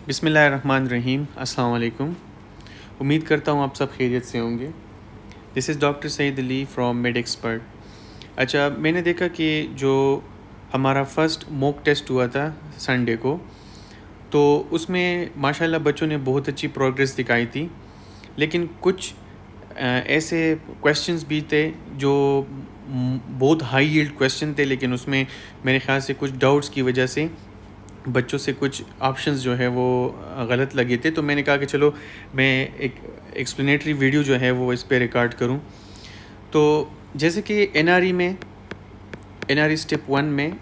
बिस्मिल्लाहिर्रहमानिर्रहीम। अस्सलाम वालेकुम। उम्मीद करता हूँ आप सब खैरियत से होंगे। This is doctor Saeed Ali from med expert. अच्छा, मैंने देखा कि जो हमारा फ़र्स्ट मॉक टेस्ट हुआ था संडे को, तो उसमें माशाल्लाह बच्चों ने बहुत अच्छी प्रोग्रेस दिखाई थी। लेकिन कुछ ऐसे क्वेश्चंस भी थे जो बहुत हाई यील्ड क्वेश्चन थे, लेकिन उसमें मेरे ख़्याल से कुछ डाउट्स की वजह से बच्चों से कुछ ऑप्शंस जो है वो गलत लगे थे। तो मैंने कहा कि चलो मैं एक एक्सप्लेनेटरी वीडियो जो है वो इस पे रिकॉर्ड करूं। तो जैसे कि एनआरई स्टेप 1 में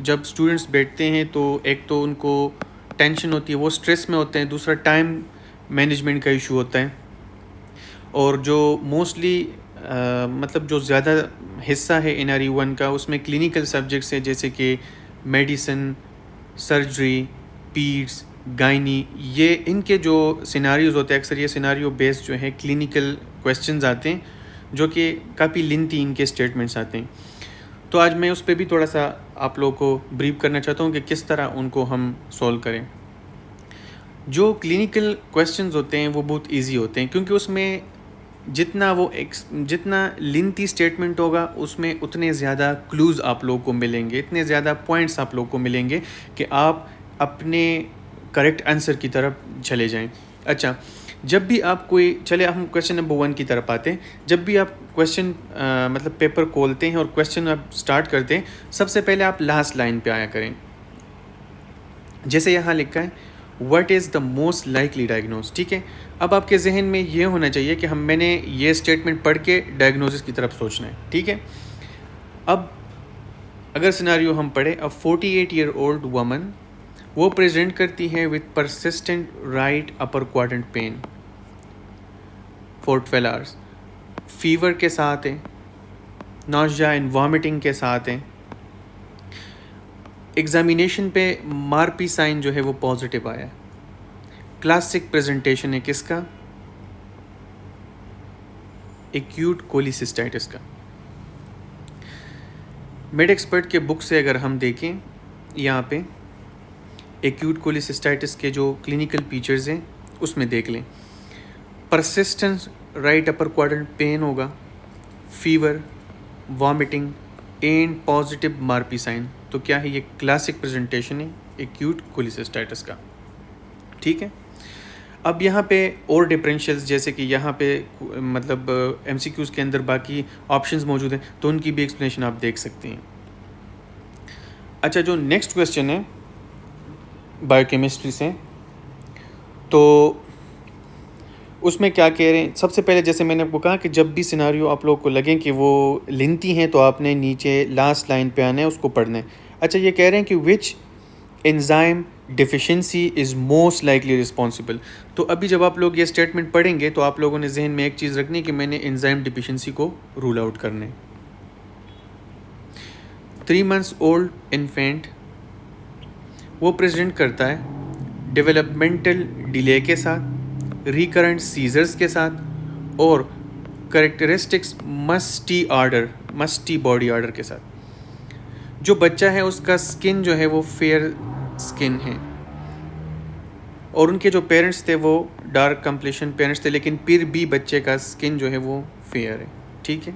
जब स्टूडेंट्स बैठते हैं तो एक तो उनको टेंशन होती है, वो स्ट्रेस में होते हैं, दूसरा टाइम मैनेजमेंट का इशू होता है। और जो मोस्टली मतलब जो ज़्यादा हिस्सा है एनआरई 1 का, उसमें क्लिनिकल सब्जेक्ट्स है जैसे कि मेडिसिन, सर्जरी, पीड्स, गायनी, ये इनके जो सिनारियोज़ होते हैं, अक्सर ये सिनारियो बेस्ड जो है क्लिनिकल क्वेश्चंस आते हैं, जो कि काफ़ी लेंथी इनके स्टेटमेंट्स आते हैं। तो आज मैं उस पर भी थोड़ा सा आप लोगों को ब्रीफ करना चाहता हूँ कि किस तरह उनको हम सॉल्व करें। जो क्लिनिकल क्वेश्चंस होते हैं वो बहुत इजी होते हैं, क्योंकि उसमें जितना लेंथी स्टेटमेंट होगा उसमें उतने ज़्यादा क्लूज़ आप लोगों को मिलेंगे, इतने ज़्यादा पॉइंट्स आप लोगों को मिलेंगे कि आप अपने करेक्ट आंसर की तरफ चले जाएं। अच्छा, जब भी आप चले हम क्वेश्चन नंबर 1 की तरफ आते हैं। जब भी आप क्वेश्चन मतलब पेपर खोलते हैं और क्वेश्चन आप स्टार्ट करते हैं, सबसे पहले आप लास्ट लाइन पे आया करें। जैसे यहाँ लिखा है what is the most likely diagnose. ठीक है, अब आपके जहन में ये होना चाहिए कि मैंने ये स्टेटमेंट पढ़ के डायग्नोसिस की तरफ सोचना है। ठीक है, अब अगर सिनारियो हम पढ़े, अ 48 ईयर ओल्ड वुमन, वो प्रेजेंट करती है with persistent right upper quadrant pen for 12 hours, fever के साथ है, नॉजिया एंड वॉमिटिंग के साथ है। एग्जामिनेशन पे मार्पी साइन जो है वो पॉजिटिव आया है। क्लासिक प्रेजेंटेशन है किसका? एक्यूट कोलिसिस्टाइटिस का। मेड एक्सपर्ट के बुक से अगर हम देखें, यहाँ पे एक्यूट कोलिसिस्टाइटिस के जो क्लिनिकल फीचर्स हैं उसमें देख लें। Persistent right upper quadrant pain होगा, fever, vomiting and positive Murphy sign. तो क्या है? ये क्लासिक प्रेजेंटेशन है एक्यूट कोलिसिस्टाइटिस का। ठीक है, अब यहाँ पे और डिफरेंशियल्स, जैसे कि यहाँ पे मतलब एमसीक्यूज़ के अंदर बाकी ऑप्शंस मौजूद हैं, तो उनकी भी एक्सप्लेनेशन आप देख सकते हैं। अच्छा, जो नेक्स्ट क्वेश्चन है बायोकेमिस्ट्री से, तो उसमें क्या कह रहे हैं? सबसे पहले जैसे मैंने आपको कहा कि जब भी सिनारियो आप लोगों को लगे कि वो लेंथी हैं, तो आपने नीचे लास्ट लाइन पे आना है, उसको पढ़ना है। अच्छा, ये कह रहे हैं कि which enzyme deficiency is most likely responsible. तो अभी जब आप लोग ये स्टेटमेंट पढ़ेंगे तो आप लोगों ने जहन में एक चीज़ रखनी कि मैंने एंजाइम डिफिशिएंसी को रूल आउट करना है। 3 months ओल्ड इन्फेंट, वो प्रेजेंट करता है डेवलपमेंटल डिले के साथ, रिकरेंट सीजर्स के साथ और करेक्टरिस्टिक्स मस्टी बॉडी ऑर्डर के साथ। जो बच्चा है उसका स्किन जो है वो फेयर स्किन है, और उनके जो पेरेंट्स थे वो डार्क कम्प्लेशन पेरेंट्स थे, लेकिन फिर भी बच्चे का स्किन जो है वो फेयर है। ठीक है,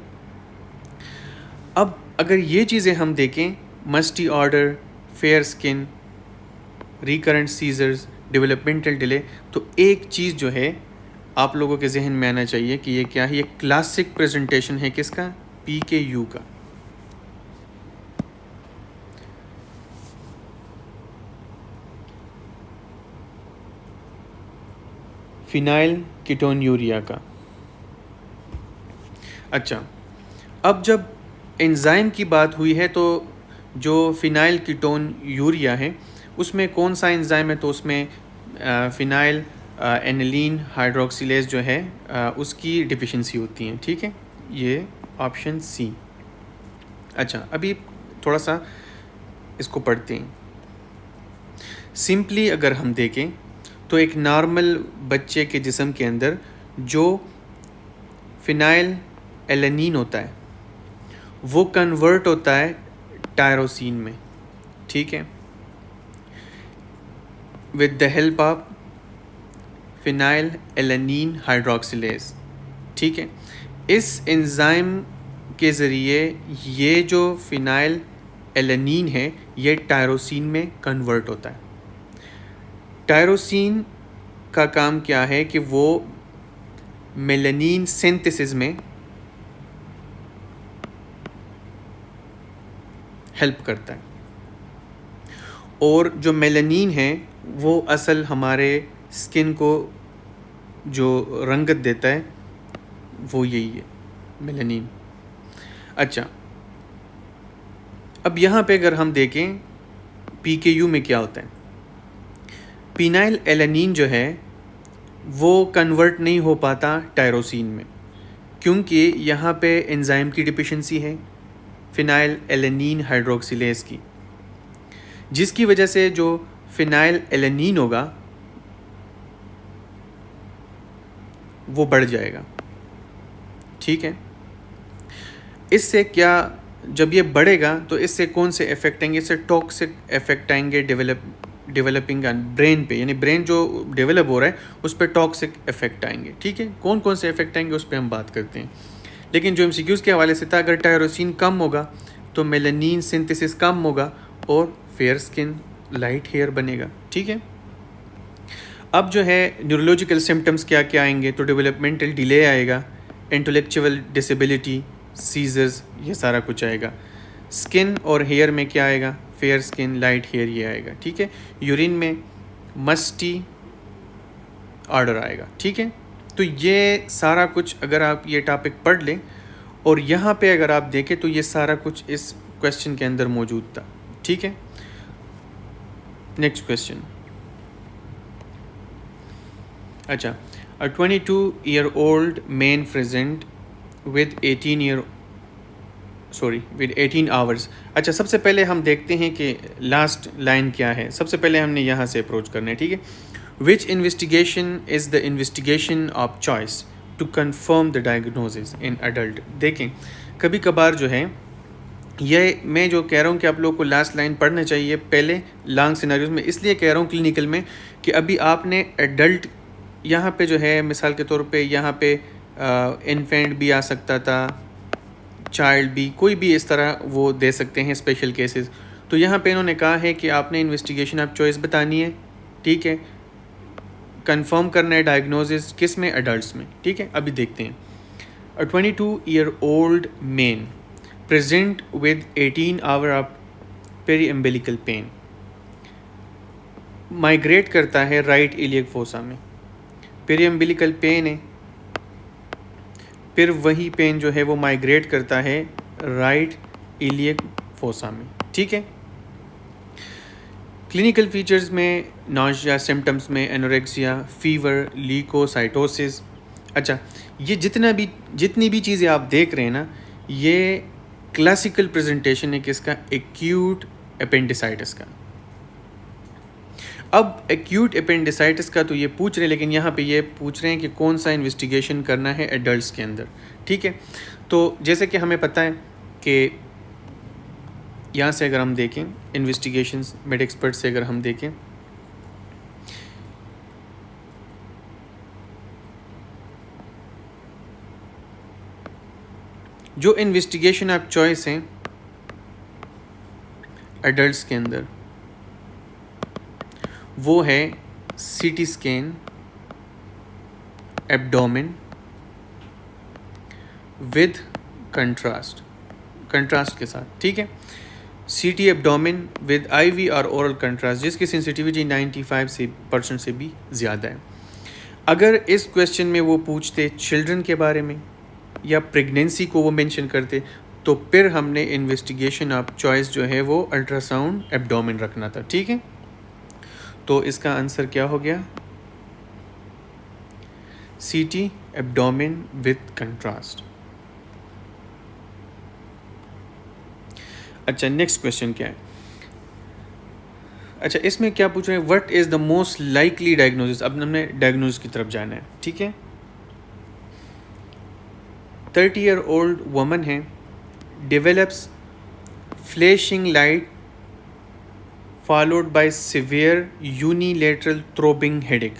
अब अगर ये चीज़ें हम देखें, musty odour, fair skin, recurrent seizures, developmental delay, तो एक चीज़ जो है आप लोगों के जहन में आना चाहिए कि ये क्या है? ये क्लासिक प्रेजेंटेशन है किसका? PKU का। फिनाइल कीटोन्यूरिया का। अच्छा, अब जब एंजाइम की बात हुई है, तो जो फिनाइल कीटोन यूरिया है उसमें कौन सा एंजाइम है? तो उसमें फिनाइल एनिलीन हाइड्रोक्सिलेज जो है उसकी डिफिशिएंसी होती है। ठीक है, ये ऑप्शन सी। अच्छा, अभी थोड़ा सा इसको पढ़ते हैं। सिंपली अगर हम देखें तो एक नॉर्मल बच्चे के जिस्म के अंदर जो फिनाइल एलेनिन होता है वो कन्वर्ट होता है टायरोसिन में। ठीक है, with the help of phenyl alanine hydroxylase. ठीक है, इस एंजाइम के ज़रिए ये जो फिनाइल एलेनीन है ये टायरोसिन में कन्वर्ट होता है। टायरोसिन का काम क्या है कि वो मेलानिन सिंथेसिस में हेल्प करता है, और जो मेलानिन है वो असल हमारे स्किन को जो रंगत देता है वो यही है, मेलानिन। अच्छा, अब यहाँ पे अगर हम देखें PKU में क्या होता है, फिनाइल एलेनीन जो है वो कन्वर्ट नहीं हो पाता टायरोसिन में, क्योंकि यहाँ पे एंजाइम की डिफिशिएंसी है फिनाइल एलेनीन हाइड्रोक्सिलेज की, जिसकी वजह से जो फिनाइल एलेनीन होगा वो बढ़ जाएगा। ठीक है, इससे क्या, जब ये बढ़ेगा तो इससे कौन से इफेक्ट आएंगे, इससे टॉक्सिक इफेक्ट आएंगे डेवलपिंग ब्रेन पे, यानी ब्रेन जो डेवलप हो रहा है उस पर टॉक्सिक इफेक्ट आएंगे। ठीक है, कौन कौन से इफेक्ट आएंगे उस पर हम बात करते हैं, लेकिन जो MCQs के हवाले से था, अगर टायरोसिन कम होगा तो मेलानिन सिंथेसिस कम होगा और फेयर स्किन लाइट हेयर बनेगा। ठीक है, अब जो है न्यूरोलॉजिकल सिम्टम्स क्या क्या आएंगे, तो डेवलपमेंटल डिले आएगा, इंटेलेक्चुअल डिसेबिलिटी, सीजर्स, ये सारा कुछ आएगा। स्किन और हेयर में क्या आएगा, फेयर स्किन लाइट हेयर ये आएगा। ठीक है, यूरिन में मस्टी ऑर्डर आएगा। ठीक है, तो ये सारा कुछ अगर आप ये टॉपिक पढ़ लें और यहाँ पे अगर आप देखें तो ये सारा कुछ इस क्वेश्चन के अंदर मौजूद था। ठीक है, नेक्स्ट क्वेश्चन। अच्छा, a 22-year-old man present with 18 hours। अच्छा, सबसे पहले हम देखते हैं कि लास्ट लाइन क्या है। सबसे पहले हमने यहाँ से अप्रोच करना है। ठीक है, which investigation is the investigation of choice to confirm the diagnosis in adult. देखें, कभी कभार जो है ये मैं जो कह रहा हूँ कि आप लोगों को लास्ट लाइन पढ़ना चाहिए पहले लॉन्ग सिनेरियोज में, इसलिए कह रहा हूँ क्लिनिकल में कि अभी आपने एडल्ट यहाँ पे जो है, मिसाल के तौर पे यहाँ पे इन्फेंट भी आ सकता था, चाइल्ड भी, कोई भी इस तरह वो दे सकते हैं स्पेशल केसेस। तो यहाँ पे इन्होंने कहा है कि आपने इन्वेस्टिगेशन ऑफ चॉइस बतानी है। ठीक है, कंफर्म करना है डायग्नोसिस किस में, एडल्ट्स में। ठीक है, अभी देखते हैं। A 22-year-old man present with 18 hour of periumbilical pain, migrate करता है राइट इलियक फोसा में। पेरीएम्बिलिकल पेन है, फिर वही पेन जो है वो माइग्रेट करता है राइट इलियक फोसा में। ठीक है, क्लिनिकल फीचर्स में नॉजिया, सिम्टम्स में एनोरेक्सिया, फीवर, ल्यूकोसाइटोसिस। अच्छा, ये जितनी भी चीज़ें आप देख रहे हैं ना, ये क्लासिकल प्रेजेंटेशन है किसका, एक्यूट अपेंडिसाइटिस का। अब एक्यूट अपेंडिसाइटिस का तो ये पूछ रहे हैं, लेकिन यहाँ पे ये पूछ रहे हैं कि कौन सा इन्वेस्टिगेशन करना है एडल्ट्स के अंदर। ठीक है, तो जैसे कि हमें पता है कि यहाँ से अगर हम देखें इन्वेस्टिगेशंस मेड एक्सपर्ट से अगर हम देखें, जो इन्वेस्टिगेशन ऑफ चॉइस हैं एडल्ट्स के अंदर वो है CT scan abdomen with contrast के साथ। ठीक है, CT एब्डोमेन विद IV और ओरल कंट्रास्ट, जिसकी सेंसिटिविटी 95% से भी ज़्यादा है। अगर इस क्वेश्चन में वो पूछते चिल्ड्रन के बारे में या प्रेगनेंसी को वो मेंशन करते, तो फिर हमने इन्वेस्टिगेशन ऑफ चॉइस जो है वो अल्ट्रासाउंड एब्डोमेन रखना था। ठीक है, तो इसका आंसर क्या हो गया, CT एब्डोमेन विद कंट्रास्ट। अच्छा, नेक्स्ट क्वेश्चन क्या है। अच्छा, इसमें क्या पूछ रहे हैं, what is the most likely diagnosis. अब हमने डायग्नोसिस की तरफ जाना है। ठीक है, 30-year-old वुमन है, develops flashing light followed by severe unilateral throbbing headache.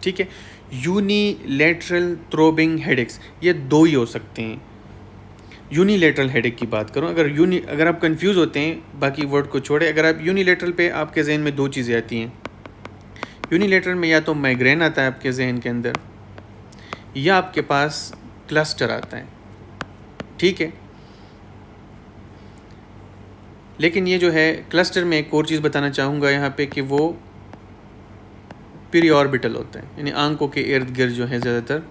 ठीक है, यूनिलेटरल थ्रोबिंग हेडेक्स ये दो ही हो सकते हैं। यूनिलेटरल हेडेक की बात करूं, अगर आप कंफ्यूज होते हैं बाकी वर्ड को छोड़े, अगर आप यूनिलेटरल पे आपके जहन में दो चीज़ें आती हैं। यूनिलेटरल में या तो माइग्रेन आता है आपके जहन के अंदर, या आपके पास क्लस्टर आता है। ठीक है, लेकिन ये जो है क्लस्टर में एक और चीज़ बताना चाहूँगा यहाँ पे कि वो पीरिऑर्बिटल होता है, यानी आंखों के इर्द गिर्द जो है ज़्यादातर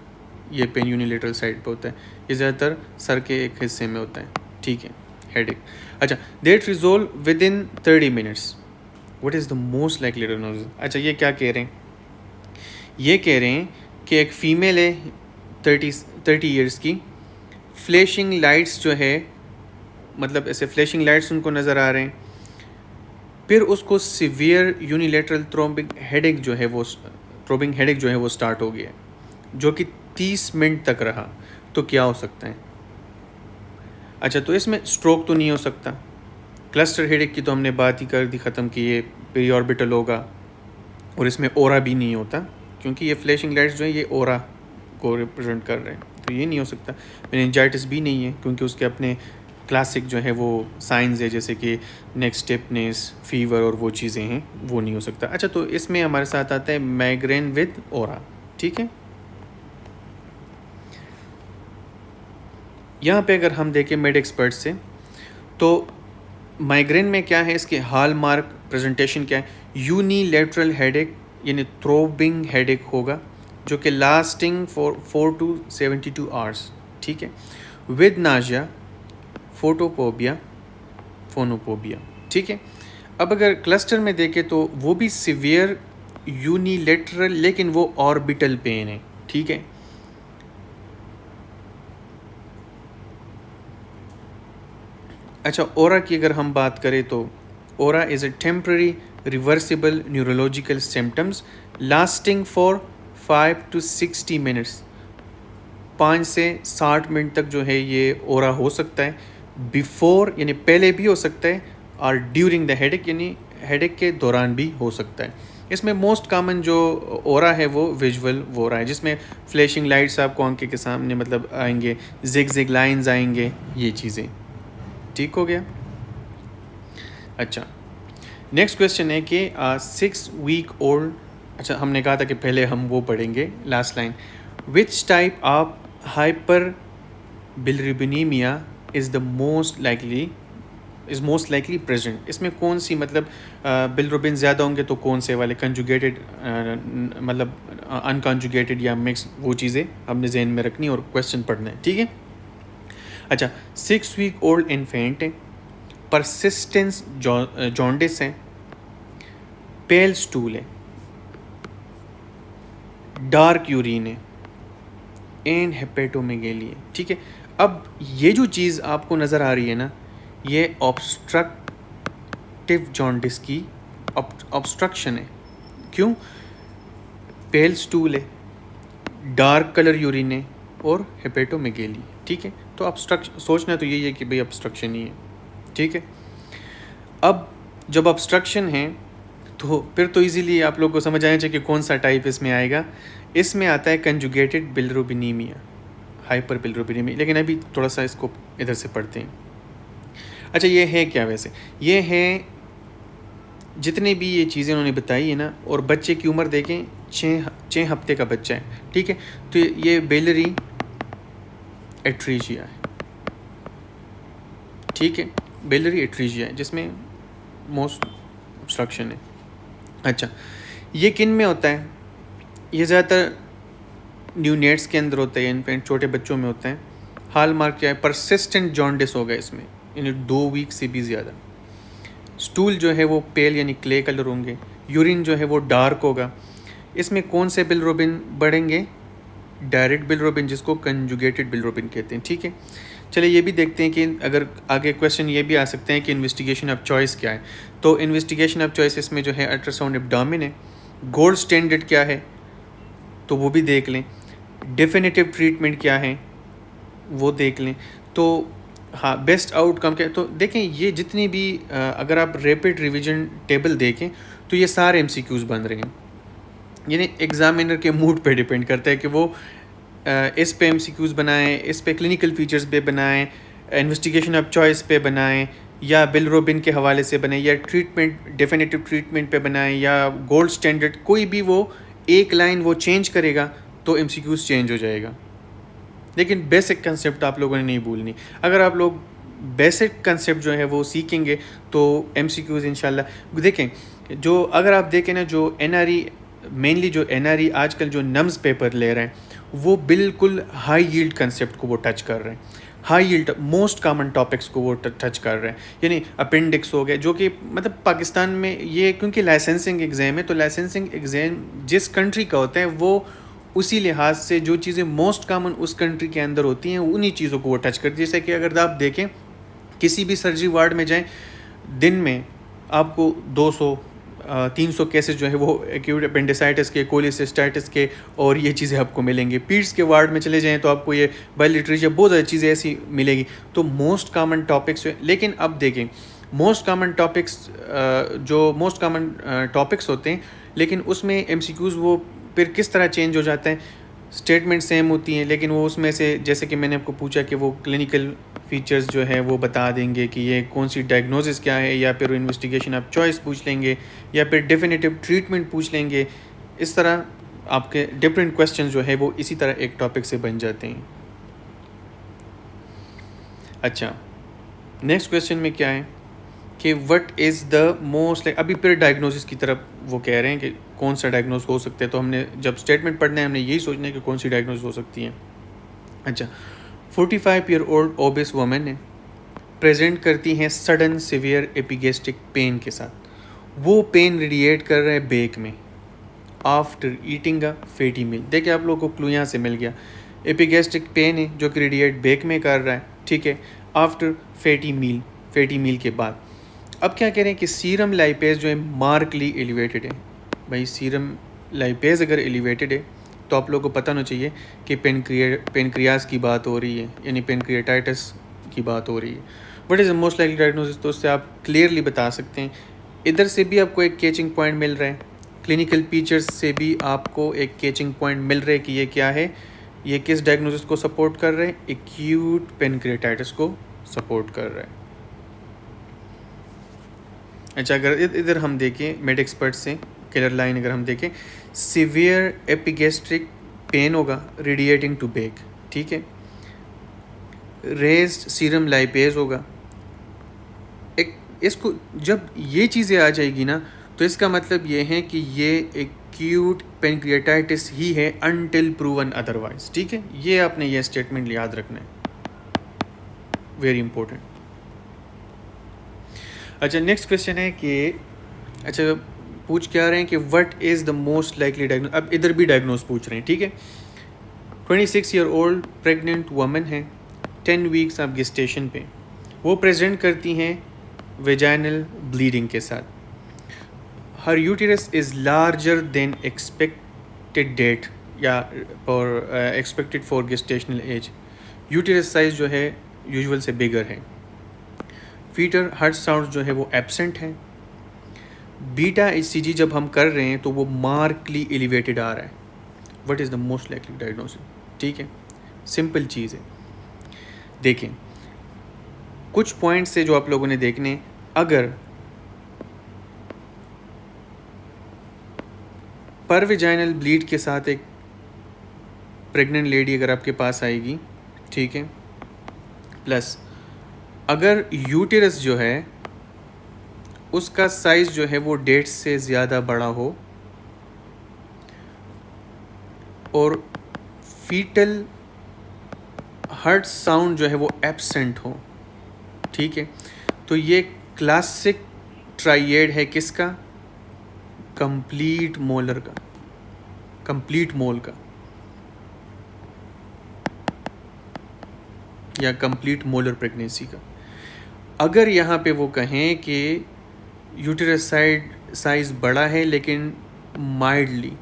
ये पेन यूनिलेटरल साइड पे होता है। ये ज़्यादातर सर के एक हिस्से में होता है। ठीक है, हेडेक। अच्छा, that resolve within 30 minutes. What is the most likely diagnosis? अच्छा, ये क्या कह रहे हैं? ये कह रहे हैं कि एक फ़ीमेल है 30 ईयर्स की, फ्लैशिंग लाइट्स जो है, मतलब ऐसे फ्लैशिंग लाइट्स उनको नज़र आ रहे हैं, फिर उसको सिवियर यूनिलेटरल थ्रोम्बिक हेडेक जो है वो स्टार्ट हो गया है, जो कि 30 मिनट तक रहा। तो क्या हो सकता है? अच्छा, तो इसमें स्ट्रोक तो नहीं हो सकता। क्लस्टर हेडेक की तो हमने बात ही कर दी, ख़त्म की, ये पेरिऑर्बिटल होगा, और इसमें ओरा भी नहीं होता, क्योंकि ये फ्लैशिंग लाइट्स जो है ये ओरा को रिप्रेजेंट कर रहे हैं, तो ये नहीं हो सकता। मेनिंजाइटिस भी नहीं है, क्योंकि उसके अपने क्लासिक जो है वो साइंस है, जैसे कि नेक स्टिफनेस, फीवर और वो चीज़ें हैं, वो नहीं हो सकता। अच्छा, तो इसमें हमारे साथ आता है माइग्रेन विद ओरा। ठीक है, यहाँ पे अगर हम देखें मेड एक्सपर्ट से, तो माइग्रेन में क्या है, इसके हॉलमार्क प्रेजेंटेशन क्या है? यूनिलेटरल हेडेक यानी थ्रोबिंग हेडेक होगा, जो कि लास्टिंग फॉर 4 to 72 आवर्स। ठीक है, विद नाजिया, फोटोफोबिया, फोनोफोबिया। ठीक है, अब अगर क्लस्टर में देखें तो वो भी सिवियर यूनिलेटरल, लेकिन वो ऑर्बिटल पेन है। ठीक है, अच्छा, ओरा की अगर हम बात करें तो aura is a temporary reversible neurological symptoms lasting for 5 to 60 minutes. 5 से 60 मिनट तक जो है ये ओरा हो सकता है, बिफोर यानी पहले भी हो सकता है, और ड्यूरिंग द हेडेक यानी हेडेक के दौरान भी हो सकता है। इसमें मोस्ट कॉमन जो ओरा है वो विजुअल ओरा है, जिसमें फ्लैशिंग लाइट्स आपको आंखें के सामने मतलब आएंगे, जिग लाइंस आएंगे, ये चीज़ें। ठीक हो गया? अच्छा, नेक्स्ट क्वेश्चन है कि 6 वीक ओल्ड, अच्छा हमने कहा था कि पहले हम वो पढ़ेंगे last line, which type of hyperbilirubinemia is most likely present. इसमें कौन सी मतलब बिलिरुबिन ज़्यादा होंगे तो कौन से वाले, कंजुगेटेड मतलब अनकंजुगेटेड या मिक्स, वो चीज़ें हमने जहन में रखनी और क्वेश्चन पढ़ना है। ठीक है, अच्छा, 6 वीक ओल्ड इन्फेंट है, परसिस्टेंस जॉन्डिस है, पेल स्टूल है, डार्क यूरिन है, एंड हेपेटोमेगेली है। ठीक है, अब ये जो चीज़ आपको नज़र आ रही है ना, ये ऑब्स्ट्रक्टिव जॉन्डिस की ऑब्स्ट्रक्शन है। क्यों? पेल स्टूल है, डार्क कलर यूरिन है, और हेपेटोमेगेली। ठीक है, तो ऑब्स्ट्रक्शन सोचना तो यही है कि भाई ऑब्स्ट्रक्शन ही है। ठीक है, अब जब ऑब्स्ट्रक्शन है तो फिर तो इजीली आप लोग को समझ आना चाहिए कि कौन सा टाइप इसमें आएगा। इसमें आता है कंजुगेटेड बिलिरुबिनीमिया, हाइपर बिलिरुबिनीमिया। लेकिन अभी थोड़ा सा इसको इधर से पढ़ते हैं। अच्छा, ये है क्या? वैसे ये है जितने भी ये चीज़ें उन्होंने बताई है ना, और बच्चे की उम्र देखें, 6 हफ्ते का बच्चा है। ठीक है, तो ये बेलरी एट्रीजिया है। ठीक है, बेलरी एट्रीजिया है, जिसमें मोस्ट ऑब्स्ट्रक्शन है। अच्छा, ये किन में होता है? ये ज़्यादातर न्यूनेट्स के अंदर होता है, इन्फेंट छोटे बच्चों में होता है। हाल मार्क क्या है? परसिस्टेंट जॉन्डिस होगा इसमें, यानी 2 वीक से भी ज़्यादा। स्टूल जो है वो पेल यानी क्ले कलर होंगे, यूरिन जो है वो डार्क होगा। इसमें कौन से बिलिरुबिन बढ़ेंगे? डायरेक्ट बिलिरुबिन, जिसको कंजुगेटेड बिलिरुबिन कहते हैं। ठीक है, चलिए ये भी देखते हैं कि अगर आगे क्वेश्चन ये भी आ सकते हैं कि इन्वेस्टिगेशन ऑफ चॉइस क्या है। तो इन्वेस्टिगेशन ऑफ चॉइस इसमें जो है अल्ट्रासाउंड एब्डोमेन है। गोल्ड स्टैंडर्ड क्या है तो वो भी देख लें। डेफिनेटिव ट्रीटमेंट क्या है वो देख लें। तो हाँ, बेस्ट आउटकम क्या है, तो देखें ये जितनी भी अगर आप रैपिड रिवीजन टेबल देखें तो ये सारे एमसीक्यूज़ बन रहे हैं। यानी एग्जामिनर के मूड पे डिपेंड करता है कि वो इस पे एमसीक्यूज़ बनाएं, इस पे क्लिनिकल फीचर्स पे बनाएं, इन्वेस्टिगेशन ऑफ चॉइस पे बनाएं, या बिल रोबिन के हवाले से बनाएं, या ट्रीटमेंट डेफिनेटिव ट्रीटमेंट पे बनाएं, या गोल्ड स्टैंडर्ड, कोई भी वो एक लाइन वो चेंज करेगा तो एमसीक्यूज़ चेंज हो जाएगा। लेकिन बेसिक कंसेप्ट आप लोगों ने नहीं भूलनी। अगर आप लोग बेसिक कंसेप्ट जो है वो सीखेंगे तो एमसीक्यूज़ इंशाल्लाह देखें। जो अगर आप देखें ना, जो एनआरई मेनली जो एनआरई आजकल जो नम्स पेपर ले रहे हैं वो बिल्कुल हाई यील्ड कंसेप्ट को वो टच कर रहे हैं, high yield most common topics को वो टच कर रहे हैं। यानी अपेंडिक्स हो गए, जो कि मतलब पाकिस्तान में ये क्योंकि लाइसेंसिंग एग्ज़ाम है, तो लाइसेंसिंग एग्ज़ाम जिस कंट्री का होता है वो उसी लिहाज से जो चीज़ें मोस्ट कॉमन उस कंट्री के अंदर होती हैं उन्हीं चीज़ों को वो टच करती है। जैसे कि अगर आप देखें किसी भी सर्जरी वार्ड में जाएं, दिन में आपको 200-300 केसेस जो है वो एक्यूट अपेंडिसाइटिस के, कोलिसिस्टाइटिस के और ये चीज़ें आपको मिलेंगी। पीड्स के वार्ड में चले जाएं तो आपको ये बायोलिटरेचर बहुत ज़्यादा चीज़ें ऐसी मिलेगी। तो मोस्ट कॉमन टॉपिक्स। लेकिन अब देखें मोस्ट कॉमन टॉपिक्स, जो मोस्ट कॉमन टॉपिक्स होते हैं, लेकिन उसमें एमसीक्यूज़ वो फिर किस तरह चेंज हो जाता है। स्टेटमेंट सेम होती हैं लेकिन वो उसमें से, जैसे कि मैंने आपको पूछा कि वो क्लिनिकल फीचर्स जो है वो बता देंगे कि ये कौन सी डायग्नोसिस क्या है, या फिर इन्वेस्टिगेशन ऑफ चॉइस पूछ लेंगे, या फिर डेफिनेटिव ट्रीटमेंट पूछ लेंगे। इस तरह आपके डिफरेंट क्वेश्चन जो है वो इसी तरह एक टॉपिक से बन जाते हैं। अच्छा, नेक्स्ट क्वेश्चन में क्या है कि व्हाट इज़ द मोस्ट, अभी फिर डायग्नोसिस की तरफ वो कह रहे हैं कि कौन सा डायग्नोस हो सकता है। तो हमने जब स्टेटमेंट पढ़ना है हमने यही सोचना है कि कौन सी डायग्नोस हो सकती है। अच्छा, 45 ईयर ओल्ड ओबिस वुमेन है, प्रेजेंट करती हैं सडन सिवियर एपिगेस्ट्रिक पेन के साथ। वो पेन रेडिएट कर रहा है बेक में आफ्टर ईटिंग अ फैटी मील। देखिए आप लोगों को क्लू यहाँ से मिल गया। एपिगेस्ट्रिक पेन है जो कि रेडिएट बेक में कर रहा है, ठीक है, आफ्टर फैटी मील के बाद। अब क्या कह रहे हैं कि सीरम लाइपेज जो है मार्कली एलिवेटेड है। भाई सीरम लाइपेज अगर एलिवेटेड है तो आप लोगों को पता होना चाहिए कि पेनक्रियाज की बात हो रही है, यानी पेनक्रियाटाइटिस की बात हो रही है। What is the most likely diagnosis, तो उससे आप क्लियरली बता सकते हैं। इधर से भी आपको एक कैचिंग पॉइंट मिल रहा है, क्लिनिकल फीचर्स से भी आपको एक कैचिंग पॉइंट मिल रहा है कि ये क्या है, ये किस डायग्नोसिस को सपोर्ट कर रहे हैं, एक्यूट पेनक्रियाटाइटिस को सपोर्ट कर रहा है। अच्छा, अगर इधर हम देखें मेड एक्सपर्ट से क्लियर लाइन अगर हम देखें, सीवियर एपिगेस्ट्रिक पेन होगा रेडिएटिंग टू बेक, ठीक है, रेज्ड सीरम लाइपेज होगा। एक इसको जब ये चीज़ें आ जाएगी ना तो इसका मतलब ये है कि ये एक्यूट पेनक्रियाटाइटिस ही है अनटिल प्रूवन अदरवाइज, ठीक है। ये आपने ये स्टेटमेंट याद रखना है, वेरी इंपॉर्टेंट। अच्छा, नेक्स्ट क्वेश्चन है कि अच्छा पूछ क्या रहे हैं कि what is the most likely diagnose. अब इधर भी डायग्नोस पूछ रहे हैं, ठीक है। 26 ईयर ओल्ड प्रेग्नेंट वुमन है, 10 वीक्स ऑफ गेस्टेशन पे। वो प्रेजेंट करती हैं वेजाइनल ब्लीडिंग के साथ। Her uterus is larger than expected date या और expected for gestational age. Uterus size जो है यूजुअल से बिगर है। फीटर हार्ट साउंड जो है वो एब्सेंट है। बीटा ECG जब हम कर रहे हैं तो वो मार्कली एलिवेटेड आ रहा है। What is the most likely diagnosis, ठीक है, सिंपल चीज़ है। देखें कुछ पॉइंट्स से जो आप लोगों ने देखने, अगर परविजाइनल ब्लीड के साथ एक प्रेग्नेंट लेडी अगर आपके पास आएगी, ठीक है, प्लस अगर यूटेरस जो है उसका साइज़ जो है वो डेट से ज़्यादा बड़ा हो और फीटल हार्ट साउंड जो है वो एब्सेंट हो, ठीक है, तो ये क्लासिक ट्राइएड है किसका, कंप्लीट मोलर का, कंप्लीट मोल का या कंप्लीट मोलर प्रेगनेंसी का। अगर यहाँ पे वो कहें कि यूटेरस साइज़ बड़ा है लेकिन माइल्डली,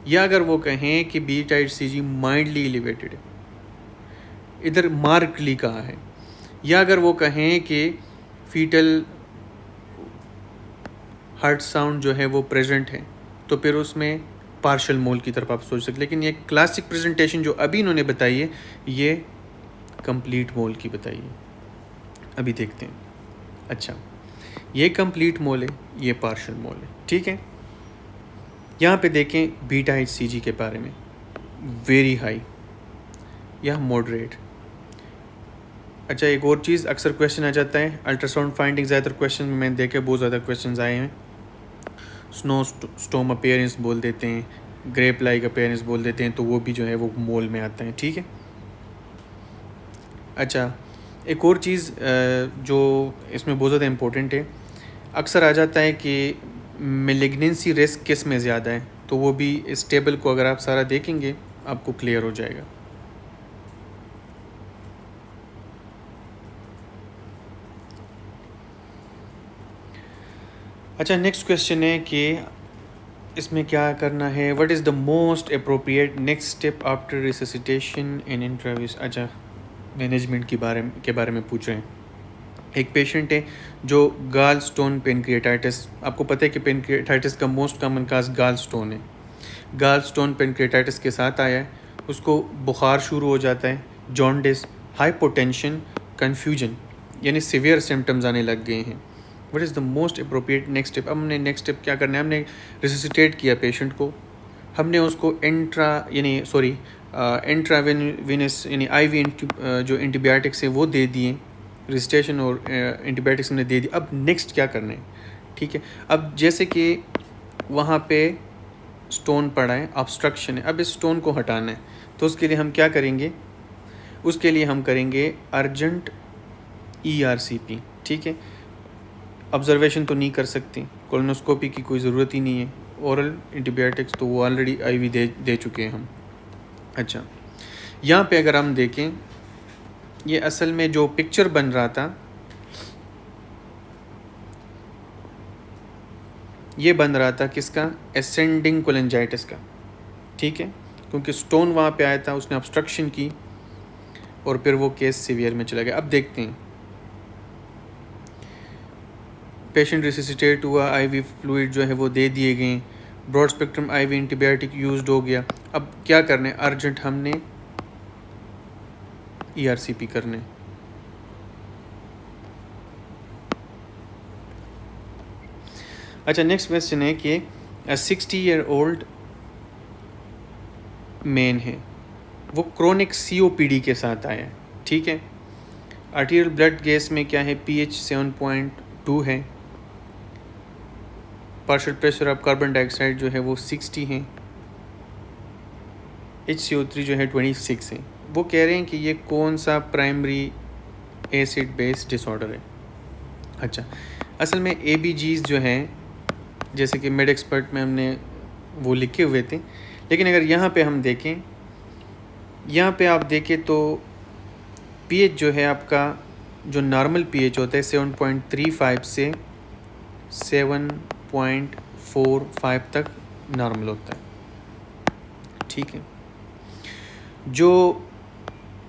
या अगर वो कहें कि बीटा ECG माइल्डली एलिवेटेड है, इधर मार्कली कहा है, या अगर वो कहें कि फीटल हार्ट साउंड जो है वो प्रेजेंट है, तो फिर उसमें पार्शियल मोल की तरफ आप सोच सकते। लेकिन ये क्लासिक प्रेजेंटेशन जो अभी इन्होंने बताई है ये कंप्लीट मोल की बताई है। अभी देखते हैं। अच्छा, ये कंप्लीट मोल है, ये पार्शियल मोल है, ठीक है। यहाँ पे देखें बीटा HCG के बारे में, वेरी हाई या मॉडरेट। अच्छा, एक और चीज़ अक्सर क्वेश्चन आ जाता है अल्ट्रासाउंड फाइंडिंग, ज़्यादातर क्वेश्चन में मैंने देखे बहुत ज़्यादा क्वेश्चन आए हैं। स्नो स्टोम अपीयरेंस बोल देते हैं, ग्रेप लाइक अपीयरेंस बोल देते हैं, तो वो भी जो है वो मोल में आता है, ठीक है। अच्छा, एक और चीज़ जो इसमें बहुत ज़्यादा इम्पोर्टेंट है, अक्सर आ जाता है कि मेलिग्नेंसी रिस्क किस में ज़्यादा है, तो वो भी इस टेबल को अगर आप सारा देखेंगे आपको क्लियर हो जाएगा। अच्छा, नेक्स्ट क्वेश्चन है कि इसमें क्या करना है, what is the most appropriate next step after resuscitation in इंट्राविस। अच्छा, मैनेजमेंट के बारे में पूछ रहे हैं। एक पेशेंट है जो गाल स्टोन पेनक्रिएटाइटिस, आपको पता है कि पेनक्रिएटाइटिस का मोस्ट कॉमन काज गाल स्टोन है। गाल स्टोन पेनक्रिएटाइटिस के साथ आया है, उसको बुखार शुरू हो जाता है, जॉन्डिस, हाइपोटेंशन, कन्फ्यूजन, यानी सीवियर सिम्टम्स आने लग गए हैं। What is the most appropriate next step. अब हमने नेक्स्ट स्टेप क्या करना है, हमने रिससिटेट किया पेशेंट को, हमने उसको इंट्रावेनस यानी IV जो एंटीबायोटिक्स है वो दे दिए, रजिस्ट्रेशन और एंटीबायोटिक्स हमने दे दी। अब नेक्स्ट क्या करना है, ठीक है। अब जैसे कि वहाँ पे स्टोन पड़ा है, ऑब्स्ट्रक्शन है, अब इस स्टोन को हटाना है, तो उसके लिए हम क्या करेंगे, उसके लिए हम करेंगे अर्जेंट ERCP, ठीक है। ऑब्जर्वेशन तो नहीं कर सकते, कोलोनोस्कोपी की कोई ज़रूरत ही नहीं है, ओरल एंटीबायोटिक्स तो वो ऑलरेडी IV दे चुके हैं हम। अच्छा, यहाँ पे अगर हम देखें, ये असल में जो पिक्चर बन रहा था ये बन रहा था किसका, एसेंडिंग कोलेंजाइटिस का, ठीक है, क्योंकि स्टोन वहाँ पे आया था, उसने ऑब्स्ट्रक्शन की और फिर वो केस सीवियर में चला गया। अब देखते हैं, पेशेंट रिससिटेट हुआ, IV फ्लूइड जो है वो दे दिए गए, broad spectrum IV antibiotic used हो गया। अब क्या करने, अर्जेंट हमने ERCP करने। अच्छा, नेक्स्ट क्वेश्चन है कि 60-year-old मैन है, वो क्रोनिक COPD के साथ आया है, ठीक है। आर्टीरियल ब्लड गैस में क्या है, pH 7.2 है, partial pressure of carbon dioxide जो है वो 60 है, HCO3 जो है 26 है। वो कह रहे हैं कि ये कौन सा प्राइमरी एसिड बेस डिसऑर्डर है। अच्छा, असल में ABGs जो हैं, जैसे कि मेड एक्सपर्ट में हमने वो लिखे हुए थे, लेकिन अगर यहाँ पे हम देखें, यहाँ पे आप देखें तो pH जो है आपका, जो नॉर्मल pH होता है 7.35 से 7.45 तक नॉर्मल होता है, ठीक है। जो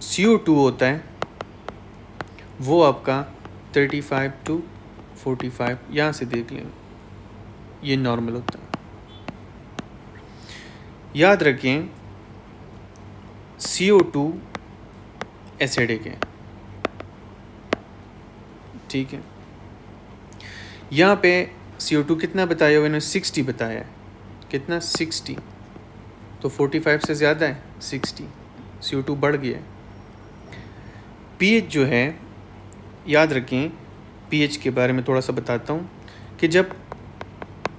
CO2 होता है वो आपका 35 to 45, यहाँ से देख लें, ये नॉर्मल होता है। याद रखें CO2 एसिडिक है, ठीक है। यहाँ पे CO2 कितना बताया हुआ, इन्होंने 60 बताया है, कितना 60, तो 45 से ज़्यादा है 60, CO2 बढ़ गया है। pH जो है, याद रखें pH के बारे में थोड़ा सा बताता हूँ कि जब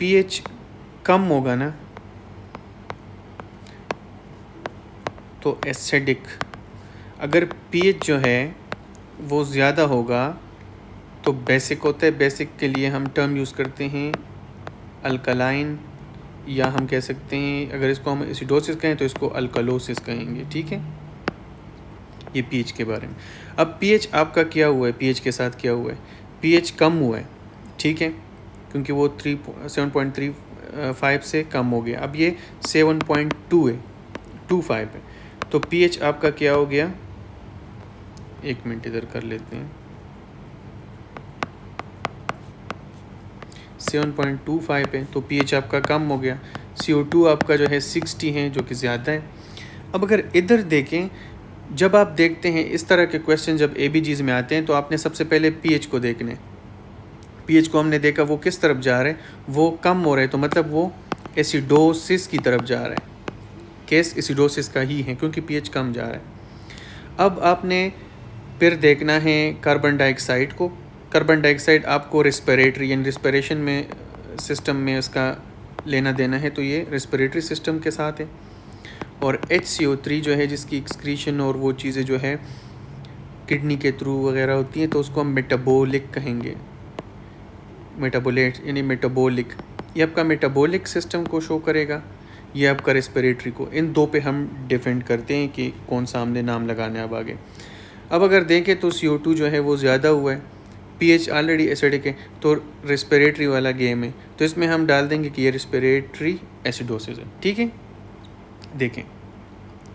pH कम होगा ना तो एसिडिक, अगर pH जो है वो ज़्यादा होगा तो बेसिक होता है। बेसिक के लिए हम टर्म यूज़ करते हैं अल्कलाइन, या हम कह सकते हैं, अगर इसको हम एसिडोसिस कहें तो इसको अल्कलोसिस कहेंगे, ठीक है। ये pH के बारे में। अब pH आपका क्या हुआ है, pH के साथ क्या हुआ है, pH कम हुआ है, ठीक है, क्योंकि वो 7.35 से कम हो गया। अब ये 7.2 है, 25 है, तो pH आपका क्या हो गया, एक मिनट इधर कर लेते हैं, 7.25 है, तो pH आपका कम हो गया। CO2 आपका जो है 60 है, जो कि ज़्यादा है। अब अगर इधर देखें, जब आप देखते हैं इस तरह के क्वेश्चन जब ABGs में आते हैं, तो आपने सबसे पहले pH को देखने। pH को हमने देखा वो किस तरफ जा रहे हैं, वो कम हो रहे हैं, तो मतलब वो एसिडोसिस की तरफ जा रहा है। केस एसिडोसिस का ही है, क्योंकि pH कम जा रहा है। अब आपने फिर देखना है कार्बन डाइऑक्साइड को। कार्बन डाइऑक्साइड आपको रेस्पिरेटरी यानी रिस्पिरेशन में सिस्टम में उसका लेना देना है, तो ये रेस्पिरेटरी सिस्टम के साथ है। और HCO3 जो है, जिसकी एक्सक्रीशन और वो चीज़ें जो है किडनी के थ्रू वगैरह होती हैं, तो उसको हम मेटाबोलिक कहेंगे। मेटाबोलेट यानी मेटाबोलिक, ये आपका मेटाबोलिक सिस्टम को शो करेगा, ये आपका रेस्पिरेटरी को। इन दो पे हम डिफेंड करते हैं कि कौन सा हमने नाम लगाना है अब आगे। अब अगर देखें तो CO2 जो है वो ज़्यादा हुआ है, pH ऑलरेडी एसिडिक है, तो रेस्पिरेटरी वाला गेम है, तो इसमें हम डाल देंगे कि ये रेस्पिरेटरी एसिडोसिस है। ठीक है, देखें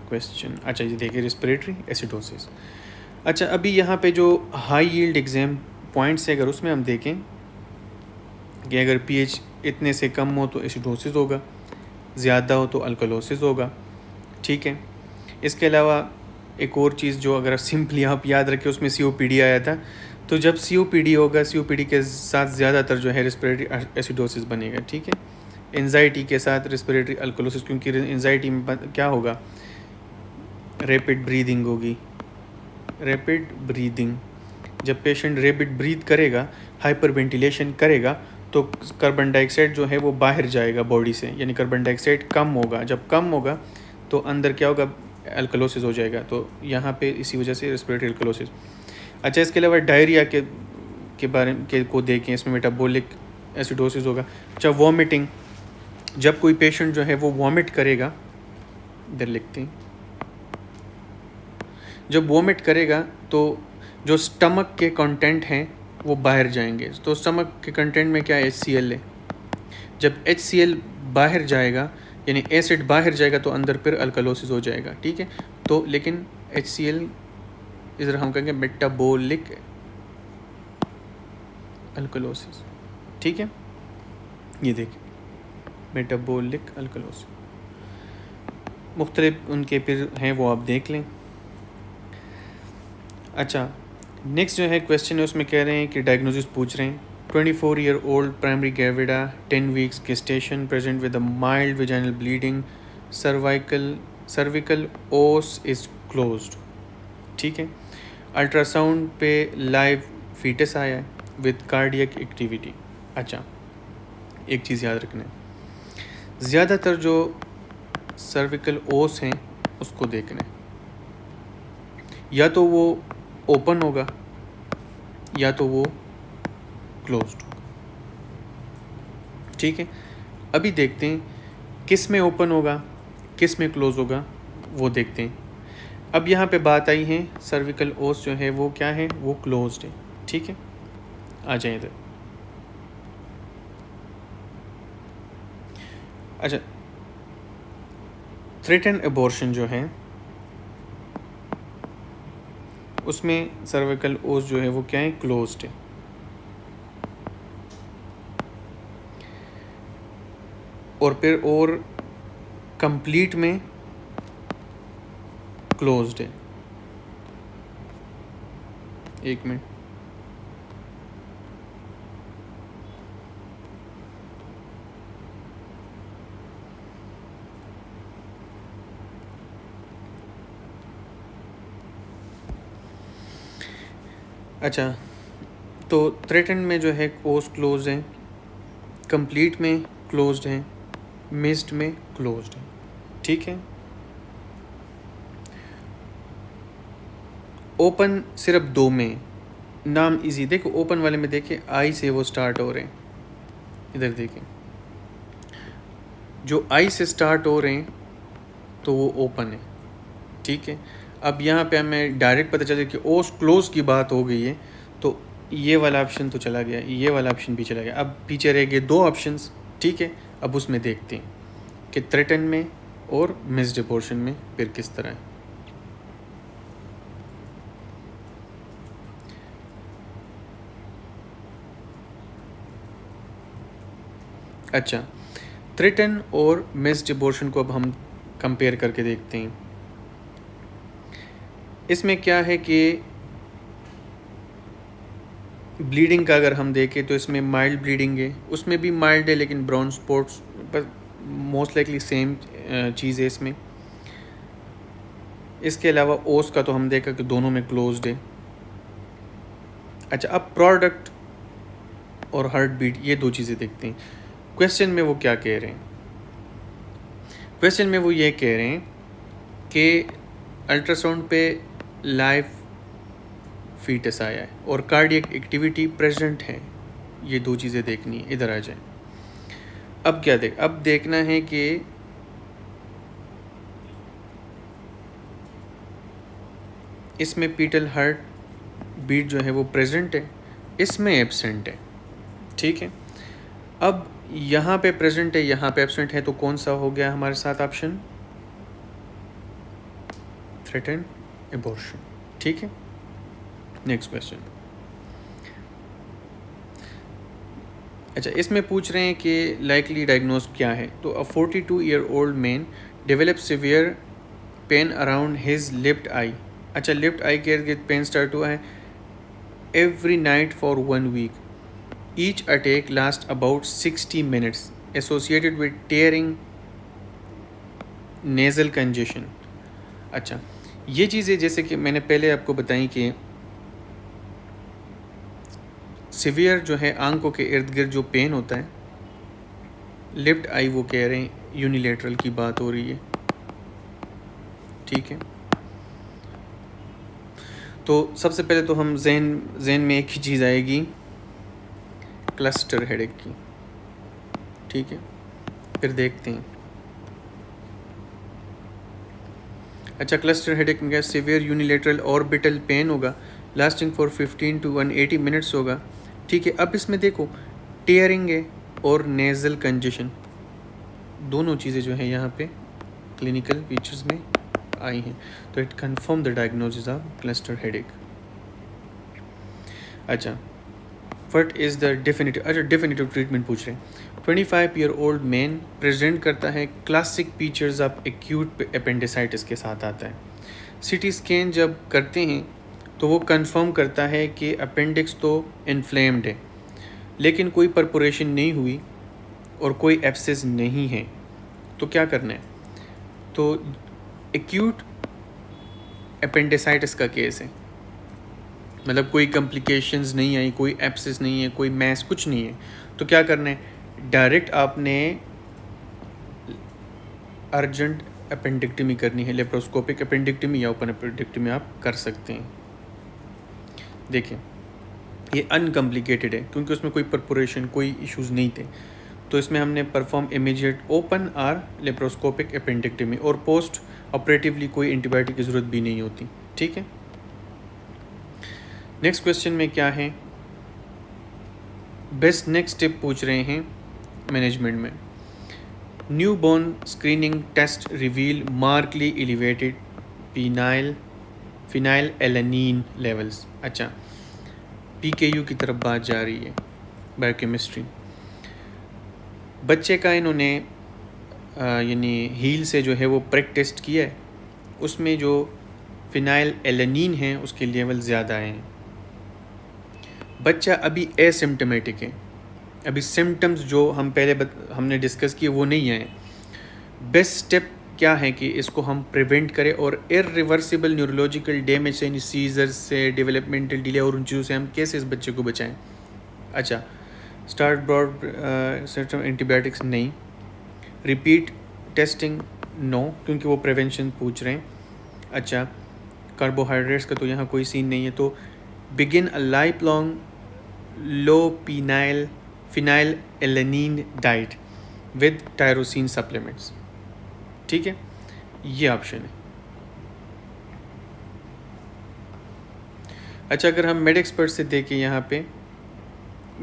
क्वेश्चन। अच्छा जी, देखिए रेस्पिरेटरी एसिडोसिस। अच्छा, अभी यहाँ पे जो हाई यील्ड एग्जाम पॉइंट्स है, अगर उसमें हम देखें कि अगर pH इतने से कम हो तो एसिडोसिस होगा, ज़्यादा हो तो अल्कलोसिस होगा। ठीक है, इसके अलावा एक और चीज़ जो अगर सिंपली आप याद रखें, उसमें COPD आया था, तो जब COPD होगा, COPD के साथ ज़्यादातर जो है रेस्पिरेटरी एसिडोसिस बनेगा। ठीक है, एंजाइटी के साथ रेस्पिरेटरी अल्कलोसिस, क्योंकि एंजाइटी में क्या होगा, रैपिड ब्रीदिंग होगी। रैपिड ब्रीदिंग, जब पेशेंट रैपिड ब्रीथ करेगा, हाइपर वेंटिलेशन करेगा, तो कार्बन डाइऑक्साइड जो है वो बाहर जाएगा बॉडी से, यानी कार्बन डाइऑक्साइड कम होगा। जब कम होगा तो अंदर क्या होगा, अल्कलोसिस हो जाएगा। तो यहाँ पे इसी वजह से रेस्पिरेटरी अल्कलोसिस। अच्छा, इसके अलावा डायरिया के बारे के को देखें, इसमें मेटाबॉलिक एसिडोसिस होगा। अच्छा, वॉमिटिंग, जब कोई पेशेंट जो है वो वॉमिट करेगा, इधर लिखते हैं, जब वॉमिट करेगा तो जो स्टमक के कंटेंट हैं वो बाहर जाएंगे। तो स्टमक के कंटेंट में क्या है, HCl है। जब HCl बाहर जाएगा, यानी एसिड बाहर जाएगा, तो अंदर फिर अल्कलोसिस हो जाएगा। ठीक है, तो लेकिन HCl इधर हम कहेंगे मेटाबॉलिक अल्कलोसिस। ठीक है, ये देखिए मेटाबॉलिक अल्कलोसिस, मुख्तलिफ उनके फिर हैं, वो आप देख लें। अच्छा, नेक्स्ट जो है क्वेश्चन है, उसमें कह रहे हैं कि डायग्नोसिस पूछ रहे हैं। 24-year-old primary gravida, 10 weeks gestation, present with a mild vaginal bleeding, cervical os is closed। ठीक है, अल्ट्रासाउंड पे लाइव फीटस आया है विद कार्डियक एक्टिविटी। अच्छा, एक चीज़ याद रखना है, ज़्यादातर जो सर्विकल ओस हैं उसको देखना है, या तो वो ओपन होगा या तो वो क्लोज्ड होगा। ठीक है, अभी देखते हैं किस में ओपन होगा किस में क्लोज होगा, वो देखते हैं। अब यहाँ पे बात आई है सर्विकल ओस जो है वो क्या है, वो क्लोज्ड है। ठीक है, आ जाए इधर। अच्छा, थ्रेटन एबॉर्शन जो है उसमें सर्विकल ओस जो है वो क्या है, क्लोज्ड है। और फिर और कंप्लीट में क्लोज्ड है। एक मिनट, अच्छा, तो थ्रेटन में जो है ओस क्लोज है, कंप्लीट में क्लोज्ड है, मिस्ड में क्लोज्ड है। ठीक है, ओपन सिर्फ दो में, नाम इजी देखो, ओपन वाले में देखिए आई से वो स्टार्ट हो रहे हैं, इधर देखिए जो आई से स्टार्ट हो रहे हैं तो वो ओपन है। ठीक है, अब यहाँ पे हमें डायरेक्ट पता चले कि ओस क्लोज की बात हो गई है, तो ये वाला ऑप्शन तो चला गया, ये वाला ऑप्शन भी चला गया। अब पीछे रह गए दो ऑप्शंस। ठीक है, अब उसमें देखते हैं कि थ्रेटन में और मिस्ड एबॉर्शन में फिर किस तरह है। अच्छा, थ्रेटन और मिस्ड एबॉर्शन को अब हम कंपेयर करके देखते हैं। इसमें क्या है कि ब्लीडिंग का अगर हम देखें तो इसमें माइल्ड ब्लीडिंग है, उसमें भी माइल्ड है लेकिन ब्राउन स्पॉट्स, पर मोस्ट लाइकली सेम चीज़ है इसमें। इसके अलावा ओस का तो हम देखा कि दोनों में क्लोज्ड है। अच्छा, अब प्रोडक्ट और हार्ट बीट, ये दो चीज़ें देखते हैं। क्वेश्चन में वो क्या कह रहे हैं? क्वेश्चन में वो ये कह रहे हैं कि अल्ट्रासाउंड पे लाइव फीटस आया है और कार्डियक एक्टिविटी प्रेजेंट है। ये दो चीज़ें देखनी है, इधर आ जाए। अब क्या अब देखना है कि इसमें पीटल हार्ट बीट जो है वो प्रेजेंट है, इसमें एब्सेंट है। ठीक है, अब यहाँ पे प्रेजेंट है, यहाँ पे एब्सेंट है, तो कौन सा हो गया हमारे साथ ऑप्शन? Threaten abortion. ठीक है, नेक्स्ट क्वेश्चन। अच्छा, इसमें पूछ रहे हैं कि लाइकली डायग्नोज क्या है। तो a 42-year-old man develop severe pain around his left eye. अच्छा, लेफ्ट आई के इर्द पेन स्टार्ट हुआ है every night for 1 week. Each attack lasts about 60 minutes, associated with tearing, nasal congestion. अच्छा, ये चीज़ें जैसे कि मैंने पहले आपको बताई कि सिवियर जो है आंखों के इर्द गिर्द जो पेन होता है, लेफ्ट आई वो कह रहे हैं यूनिलेटरल की बात हो रही है। ठीक है, तो सबसे पहले तो हम जहन में एक ही चीज़ आएगी, क्लस्टर हेडेक की। ठीक है, फिर देखते हैं। अच्छा, क्लस्टर हेडेक में क्या? सिवियर यूनिलेटरल ऑर्बिटल पेन होगा, लास्टिंग फॉर 15 to 180 मिनट्स होगा। ठीक है, अब इसमें देखो टेयरिंग है और नेज़ल कंजेशन, दोनों चीज़ें जो है यहाँ पे क्लिनिकल फीचर्स में आई हैं, तो it confirm the diagnosis of cluster headache. अच्छा, व्हाट इज़ द डेफिनेटिव? अच्छा, डेफिनेटिव ट्रीटमेंट पूछ रहे हैं। 25-year-old मैन प्रेजेंट करता है classic features of acute appendicitis के साथ आता है। सीटी स्कैन जब करते हैं तो वो कंफर्म करता है कि अपेंडिक्स तो इन्फ्लेम्ड है, लेकिन कोई परपोरेशन नहीं हुई और कोई एब्सेस नहीं है। तो क्या करना है? तो एक्यूट अपेंडिसाइटिस का केस है, मतलब कोई कॉम्प्लिकेशंस नहीं आई, कोई एब्सेस नहीं है, कोई मैस कुछ नहीं है, तो क्या करना है? डायरेक्ट आपने अर्जेंट अपेंडिक्टमी करनी है, लेप्रोस्कोपिक अपेंडिक्टमी या ओपन अपेंडिक्टमी आप कर सकते हैं। देखिए, ये अनकम्प्लिकेटेड है क्योंकि उसमें कोई परपोरेशन, कोई इश्यूज़ नहीं थे, तो इसमें हमने perform immediate open or laparoscopic appendectomy और पोस्ट ऑपरेटिवली कोई एंटीबायोटिक की ज़रूरत भी नहीं होती। ठीक है, नेक्स्ट क्वेश्चन में क्या है? बेस्ट नेक्स्ट स्टेप पूछ रहे हैं मैनेजमेंट में। Newborn screening test reveal markedly elevated phenylalanine levels. अच्छा, PKU की तरफ बात जा रही है, बायोकेमिस्ट्री। बच्चे का इन्होंने यानी हील से जो है वो प्रेक टेस्ट किया है, उसमें जो फिनाइल एलानीन है उसके लेवल ज़्यादा हैं। बच्चा अभी एसिम्टमेटिक है, अभी सिम्टम्स जो हम पहले हमने डिस्कस किए वो नहीं आए। बेस्ट स्टेप क्या है कि इसको हम प्रिवेंट करें और इरिवर्सिबल न्यूरोलॉजिकल डैमेज से, सीजर्स से, डेवलपमेंटल डिले और उन चीज़ों से हम कैसे इस बच्चे को बचाएं। अच्छा, स्टार्ट ब्रॉड सिस्टम एंटीबायोटिक्स नहीं, रिपीट टेस्टिंग नो क्योंकि वो प्रिवेंशन पूछ रहे हैं। अच्छा, कार्बोहाइड्रेट्स का तो यहाँ कोई सीन नहीं है, तो begin a life long low phenyl alanine diet with tyrosine supplements. ठीक है, ये ऑप्शन है। अच्छा, अगर हम मेड एक्सपर्ट से देखें यहाँ पे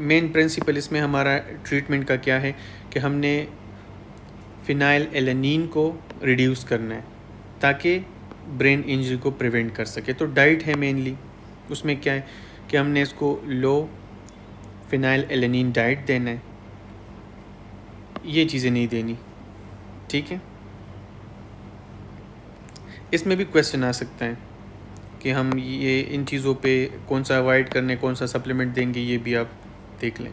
मेन प्रिंसिपल इसमें हमारा ट्रीटमेंट का क्या है कि हमने फिनाइल एलानीन को रिड्यूस करना है ताकि ब्रेन इंजरी को प्रिवेंट कर सके। तो डाइट है मेनली, उसमें क्या है कि हमने इसको लो फिनाइल एलानीन डाइट देना है। ये चीज़ें नहीं देनी, ठीक है। इसमें भी क्वेश्चन आ सकता है कि हम ये इन चीज़ों पे कौन सा अवॉइड करने, कौन सा सप्लीमेंट देंगे, ये भी आप देख लें।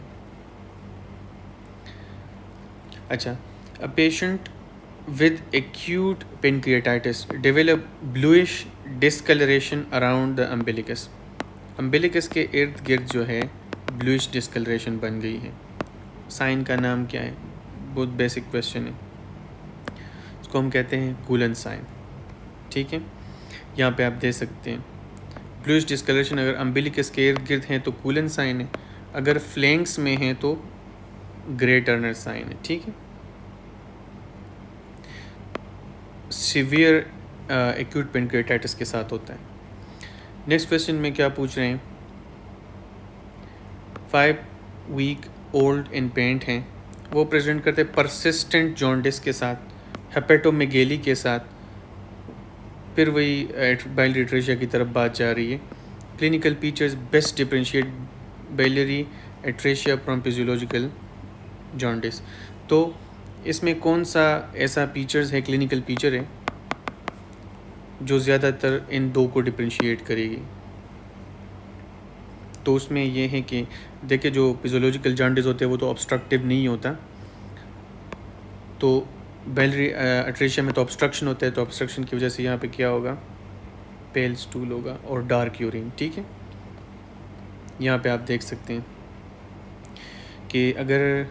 अच्छा, a patient with acute pancreatitis develop bluish discoloration around the umbilicus। umbilicus के इर्द गिर्द जो है bluish discoloration बन गई है। साइन का नाम क्या है? बहुत बेसिक क्वेश्चन है। इसको हम कहते हैं कूलन साइन, ठीक है। यहाँ पे आप दे सकते हैं bluish discoloration अगर umbilicus के इर्द गिर्द हैं तो कूलन साइन है, अगर फ्लैंक्स में है तो ग्रे टर्नर साइन है, ठीक है। सीवियर एक्यूट पेनक्रियाटाइटिस के साथ होता है। नेक्स्ट क्वेश्चन में क्या पूछ रहे हैं? 5 वीक ओल्ड इन्फेंट हैं, वो प्रेजेंट करते हैं परसिस्टेंट जॉन्डिस के साथ, हेपेटोमेगेली के साथ, फिर वही बाइलरी एट्रेशिया की तरफ बात जा रही है। Clinical features best differentiate biliary atresia from physiological jaundice. तो इसमें कौन सा ऐसा फीचर्स है, क्लिनिकल फीचर है जो ज़्यादातर इन दो को डिफरेंशिएट करेगी? तो उसमें ये है कि देखिए जो फिजियोलॉजिकल जॉन्डिस होते हैं वो तो ऑब्स्ट्रक्टिव नहीं होता, तो बाइलरी एट्रेशिया में तो ऑब्स्ट्रक्शन होता है, तो ऑब्स्ट्रक्शन की वजह से यहाँ पे क्या होगा? पेल स्टूल होगा और डार्क यूरिन, ठीक है। यहाँ पे आप देख सकते हैं कि अगर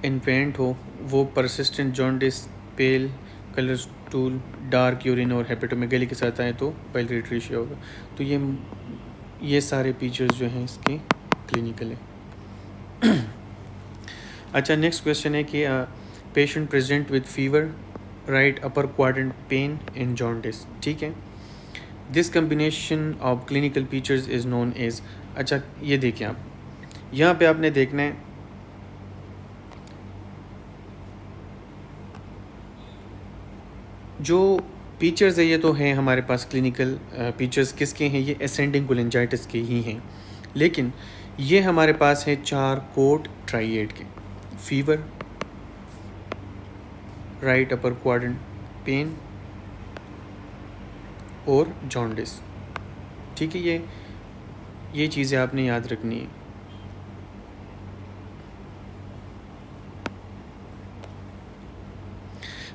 इन्फेंट हो वो परसिस्टेंट जॉन्डिस, पेल कलर स्टूल, डार्क यूरिन और हेपेटोमेगेली के साथ आए तो बाइलरी एट्रेशिया होगा। तो ये सारे फीचर्स जो हैं इसके क्लिनिकल है। अच्छा, नेक्स्ट क्वेश्चन है कि patient present with fever, right upper quadrant pain in jaundice, ठीक है। This combination of clinical features is known as. अच्छा, ये देखिए आप यहाँ पे आपने देखना है जो फीचर्स है, ये तो हैं हमारे पास क्लिनिकल फीचर्स किसके हैं? ये असेंडिंग कोलिंजाइटिस के ही हैं, लेकिन ये हमारे पास है चारकोट ट्राइएड के। Fever, right upper quadrant pen और जॉन्डिस, ठीक है। ये चीज़ें आपने याद रखनी है।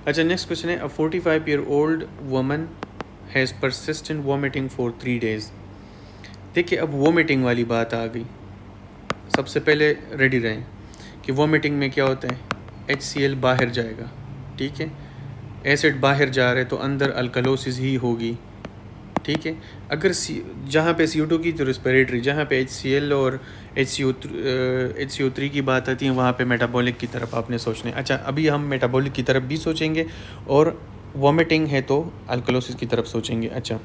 अच्छा, नेक्स्ट क्वेश्चन है, अ 45-year-old woman has persistent vomiting for 3 days। देखिए अब वॉमिटिंग वाली बात आ गई। सबसे पहले रेडी रहें कि वॉमिटिंग में क्या होता है? HCl बाहर जाएगा, ठीक है। एसिड बाहर जा रहे तो अंदर अल्कलोसिस ही होगी, ठीक है। अगर जहाँ पे CO2 की तो रेस्पिरेटरी, जहाँ पे HCl और HCO3 की बात आती है वहाँ पे मेटाबॉलिक की तरफ आपने सोचना है। अच्छा, अभी हम मेटाबॉलिक की तरफ भी सोचेंगे और वॉमिटिंग है तो अल्कलोसिस की तरफ सोचेंगे। अच्छा,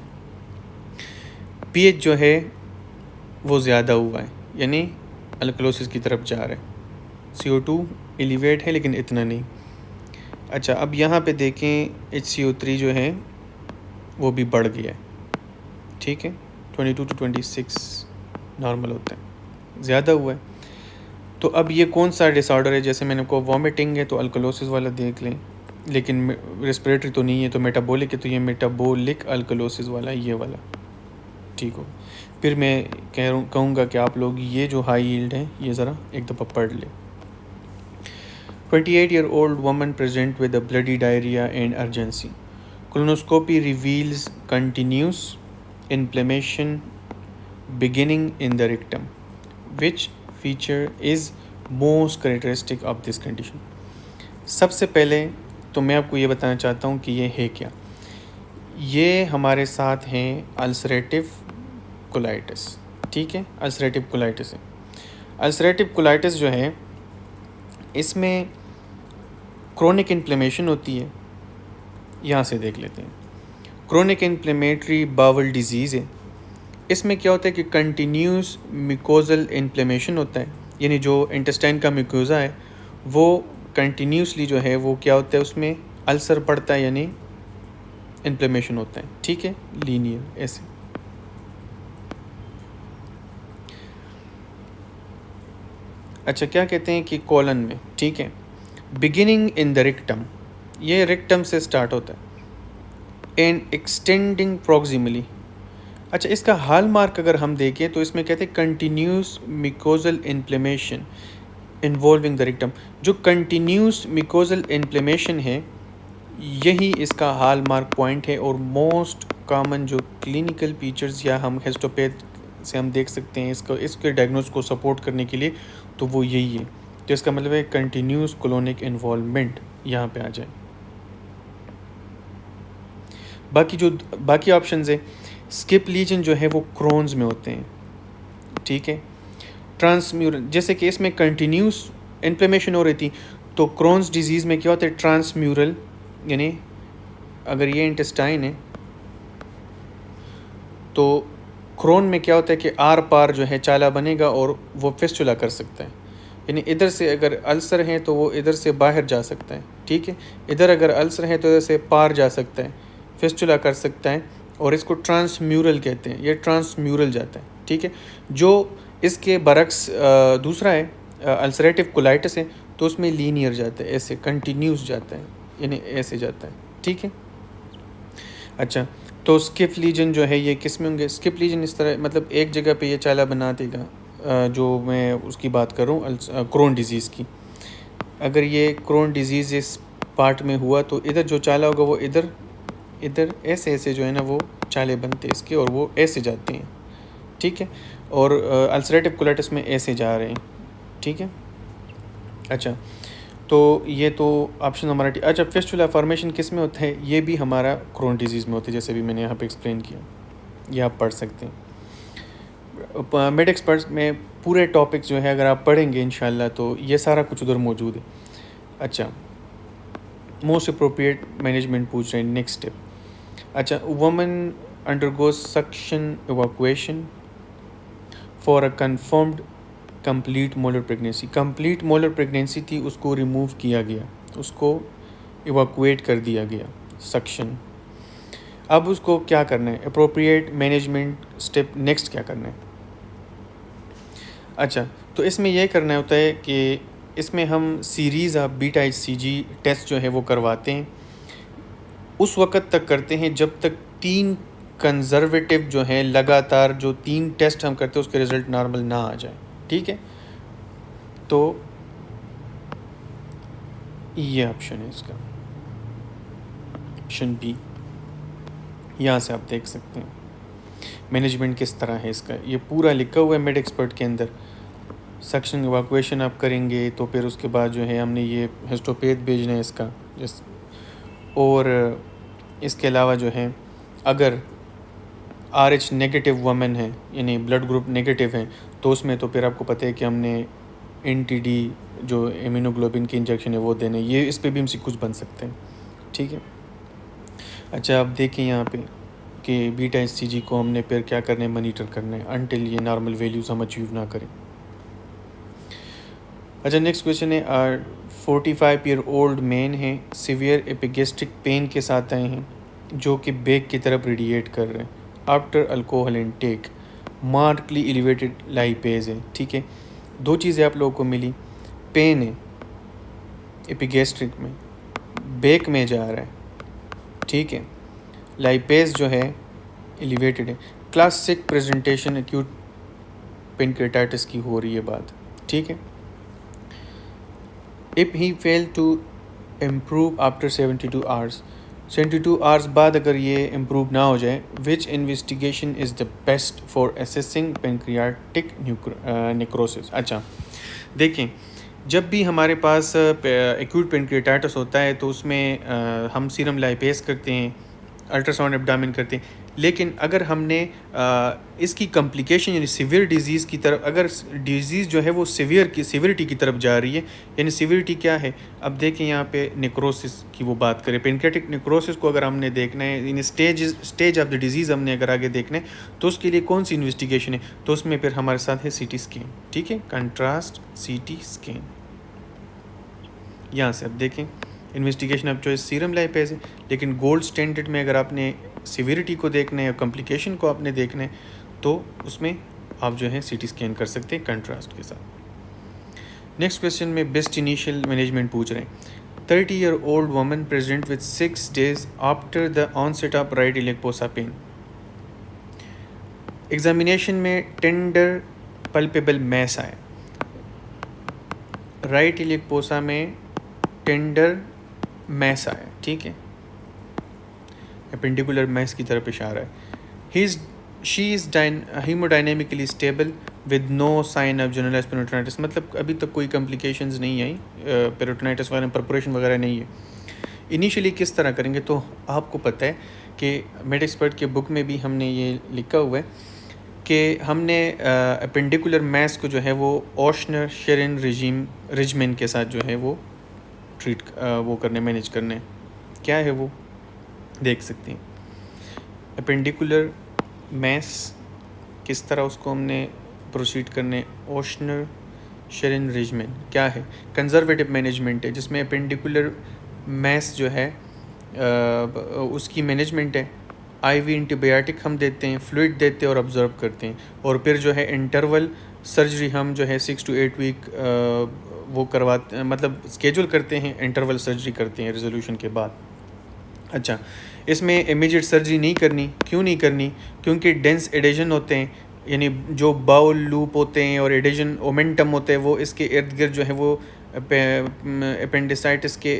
pH जो है वो ज़्यादा हुआ है, यानी अल्कलोसिस की तरफ जा रहा है। CO2 एलिवेट है लेकिन इतना नहीं। अच्छा, अब यहाँ पे देखें HCO3 जो है वो भी बढ़ गया है, ठीक है। 22 to 26 नॉर्मल होता है, ज़्यादा हुआ है। तो अब ये कौन सा डिसऑर्डर है? जैसे मैंने को वॉमिटिंग है तो अल्कलोसिस वाला देख लें, लेकिन रेस्पिरेटरी तो नहीं है, तो मेटाबॉलिक है तो ये मेटाबॉलिक अल्कलोसिस वाला, ये वाला, ठीक हो। फिर मैं कहूँगा कि आप लोग ये जो हाई यील्ड है ये ज़रा एक दफ़ा पढ़ लें। 28-year-old woman present with a bloody diarrhea and urgency. Colonoscopy reveals continuous inflammation beginning in the rectum. Which feature is most characteristic of this condition? सबसे पहले तो मैं आपको ये बताना चाहता हूँ कि ये है क्या। ये हमारे साथ हैं अल्सरेटिव कोलाइटिस, ठीक है। अल्सरेटिव कोलाइटिस है। अल्सरेटिव कोलाइटिस जो है इसमें क्रोनिक इन्फ्लेमेशन होती है। यहाँ से देख लेते हैं, क्रोनिक इन्फ्लेमेटरी बावल डिजीज़ है। इसमें क्या होता है कि कंटिन्यूस मिकोजल इन्फ्लेमेशन होता है, यानी जो इंटेस्टाइन का मिकोजा है वो कंटिन्यूसली जो है वो क्या होता है, उसमें अल्सर पड़ता है, यानी इन्फ्लेमेशन होता है, ठीक है, लीनियर ऐसे। अच्छा, क्या कहते हैं कि कॉलन में, ठीक है, बिगिनिंग इन द रेक्टम, ये रेक्टम से स्टार्ट होता है, एंड एक्सटेंडिंग प्रॉक्सिमली। अच्छा, इसका हॉल मार्क अगर हम देखें तो इसमें कहते हैं continuous mucosal inflammation involving the rectum. जो कंटिन्यूस मिकोजल इन्फ्लेमेशन है यही इसका हॉल मार्क पॉइंट है, और मोस्ट कॉमन जो क्लिनिकल फीचर्स या हम हिस्टोपैथ से हम देख सकते हैं इसके डायग्नोस को सपोर्ट करने के लिए, तो वो यही है। तो इसका मतलब है कंटिन्यूस कोलोनिक इन्वॉल्वमेंट यहाँ पे आ जाए। बाकी ऑप्शंस है, स्किप लीजन जो है वो क्रोन्स में होते हैं, ठीक है। ट्रांसम्यूरल, जैसे कि इसमें कंटिन्यूस इन्फ्लेमेशन हो रही थी, तो क्रोन्स डिजीज़ में क्या होता है, ट्रांसम्यूरल, यानी अगर ये इंटेस्टाइन है तो क्रोन में क्या होता है कि आर पार जो है चाला बनेगा और वो फिस्टुला कर सकता है, यानी इधर से अगर अल्सर है तो वो इधर से बाहर जा सकता है, ठीक है। इधर अगर अल्सर है तो इधर से पार जा सकता है, फिस्टुला कर सकता है, और इसको ट्रांसम्यूरल कहते हैं, ये ट्रांसम्यूरल जाता है, ठीक है। जो इसके बरक्स दूसरा है अल्सरेटिव कोलाइटिस है, तो उसमें लीनियर जाता है, ऐसे कंटिन्यूस जाता है, यानी ऐसे जाता है, ठीक है। अच्छा, तो स्किप लीजन जो है ये किस में होंगे, स्किप लीजन इस तरह, मतलब एक जगह पे ये चाला बना देगा, जो मैं उसकी बात कर रहा हूँ क्रोन डिजीज़ की। अगर ये क्रोन डिजीज़ इस पार्ट में हुआ तो इधर जो चाला होगा वो इधर इधर ऐसे ऐसे जो है ना वो चाले बनते हैं इसके, और वो ऐसे जाते हैं, ठीक है। और अल्सरेटिव कोलाइटिस में ऐसे जा रहे हैं, ठीक है। अच्छा, तो ये तो ऑप्शन हमारा अच्छा, फिस्टुला फॉर्मेशन किस में होता है, ये भी हमारा क्रोन डिजीज़ में होता है, जैसे भी मैंने यहाँ पे एक्सप्लेन किया, ये आप पढ़ सकते हैं। मेड एक्सपर्ट्स में पूरे टॉपिक्स जो है अगर आप पढ़ेंगे इंशाल्लाह तो ये सारा कुछ उधर मौजूद है। अच्छा, मोस्ट अप्रोप्रिएट मैनेजमेंट पूछ रहे हैं, नेक्स्ट स्टेप। अच्छा, woman undergoes suction evacuation for a confirmed complete molar pregnancy. Complete molar pregnancy थी, उसको रिमूव किया गया, उसको इवैक्यूएट कर दिया गया, सक्शन। अब उसको क्या करना है, अप्रोप्रिएट मैनेजमेंट स्टेप नेक्स्ट क्या करना है। अच्छा, तो इसमें यह करना होता है कि इसमें हम series of beta HCG test जो है वो करवाते हैं, उस वक़्त तक करते हैं जब तक 3 कंजर्वेटिव जो हैं लगातार, जो 3 टेस्ट हम करते हैं उसके रिज़ल्ट नॉर्मल ना आ जाए, ठीक है। तो ये ऑप्शन है इसका, ऑप्शन बी, यहाँ से आप देख सकते हैं मैनेजमेंट किस तरह है इसका, ये पूरा लिखा हुआ है मेड एक्सपर्ट के अंदर। सक्शन इवैक्यूएशन आप करेंगे तो फिर उसके बाद जो है हमने ये हिस्टोपैथ भेजना है इसका, और इसके अलावा जो है अगर RH नेगेटिव वुमेन है, यानी ब्लड ग्रुप नेगेटिव है, तो उसमें तो फिर आपको पता है कि हमने NTD जो इम्यूनोग्लोबिन की इंजेक्शन है वो देने, ये इस पे भी हम कुछ बन सकते हैं, ठीक है। अच्छा, आप देखें यहाँ पे कि बीटा HCG को हमने फिर क्या करना है, मॉनिटर करना है अनटिल ये नॉर्मल वैल्यूज़ हम अचीव ना करें। अच्छा, नेक्स्ट क्वेश्चन है, 45 ईयर ओल्ड मैन है, सीवियर एपिगेस्ट्रिक पेन के साथ आए हैं, जो कि बैक की तरफ रेडिएट कर रहे हैं after alcohol intake, markedly elevated lipase है, ठीक है। 2 चीज़ें आप लोगों को मिली, पेन है एपिगेस्ट्रिक में, बैक में जा रहा है, ठीक है, लाइपेज जो है एलिवेटेड है, क्लासिक प्रेजेंटेशन एक्यूट पेनक्रेटाइटिस की हो रही है बात, ठीक है। If he fail to improve after 72 hours, 72 hours बाद अगर ये इम्प्रूव ना हो जाए, which investigation is the best for assessing pancreatic necrosis. अच्छा, देखें, जब भी हमारे पास एक्यूट पेनक्रियाटाइटिस होता है तो उसमें हम सीरम लाइपेज करते हैं, अल्ट्रासाउंड एब्डामिन करते हैं, लेकिन अगर हमने इसकी कॉम्प्लिकेशन यानी सीवियर डिजीज़ की तरफ, अगर डिजीज़ जो है वो सीवियरिटी की तरफ जा रही है, यानी सीवियरिटी क्या है, अब देखें यहाँ पे नेक्रोसिस की वो बात करें, पेनक्रियाटिक नेक्रोसिस को अगर हमने देखना है, in stage of the disease हमने अगर आगे देखना है, तो उसके लिए कौन सी इन्वेस्टिगेशन है, तो उसमें फिर हमारे साथ है CT स्कैन, ठीक है, कंट्रास्ट CT स्कैन। यहाँ से अब देखें, इन्वेस्टिगेशन अब चॉइस सीरम लाइपेज है, लेकिन गोल्ड स्टैंडर्ड में अगर आपने सीवियरिटी को देखना है या कॉम्प्लिकेशन को आपने देखना है तो उसमें आप जो है CT स्कैन कर सकते हैं कंट्रास्ट के साथ। नेक्स्ट क्वेश्चन में बेस्ट इनिशियल मैनेजमेंट पूछ रहे हैं। 30-year-old woman present with 6 days after the onset of right iliac fossa pain. Examination में टेंडर पल्पेबल मैस आए, राइट इलियक फोसा में टेंडर मैस आया, ठीक है, एपेंडिकुलर मैस की तरफ इशारा है। She is hemodynamically stable with no sign of generalised peritonitis, मतलब अभी तक कोई कॉम्प्लिकेशंस नहीं आई, पेरिटोनाइटिस वगैरह परपोरेशन वगैरह नहीं है। इनिशियली किस तरह करेंगे, तो आपको पता है कि मेडएक्सपर्ट के बुक में भी हमने ये लिखा हुआ है कि हमने एपेंडिकुलर मैस को जो है वो ओशनर शेरिन रिजमेन के साथ जो है वो ट्रीट वो करने मैनेज करने। क्या है वो देख सकते हैं। एपेंडिकुलर मैस किस तरह उसको हमने प्रोसीड करने, ओशनर शेरिन रिजमेन क्या है, कंजर्वेटिव मैनेजमेंट है जिसमें एपेंडिकुलर मैस जो है उसकी मैनेजमेंट है। आईवी एंटीबायोटिक हम देते हैं, फ्लूइड देते हैं और ऑब्जर्व करते हैं, और फिर जो है इंटरवल सर्जरी हम जो है 6 to 8 वीक वो करवाते, मतलब स्केड्यूल करते हैं, इंटरवल सर्जरी करते हैं रेजोल्यूशन के बाद। अच्छा, इसमें इमीडिएट सर्जरी नहीं करनी। क्यों नहीं करनी? क्योंकि डेंस एडेजन होते हैं, यानी जो बाउल लूप होते हैं और एडेजन ओमेंटम होते हैं वो इसके इर्द गिर्द जो है वो अपेंडिसाइटिस के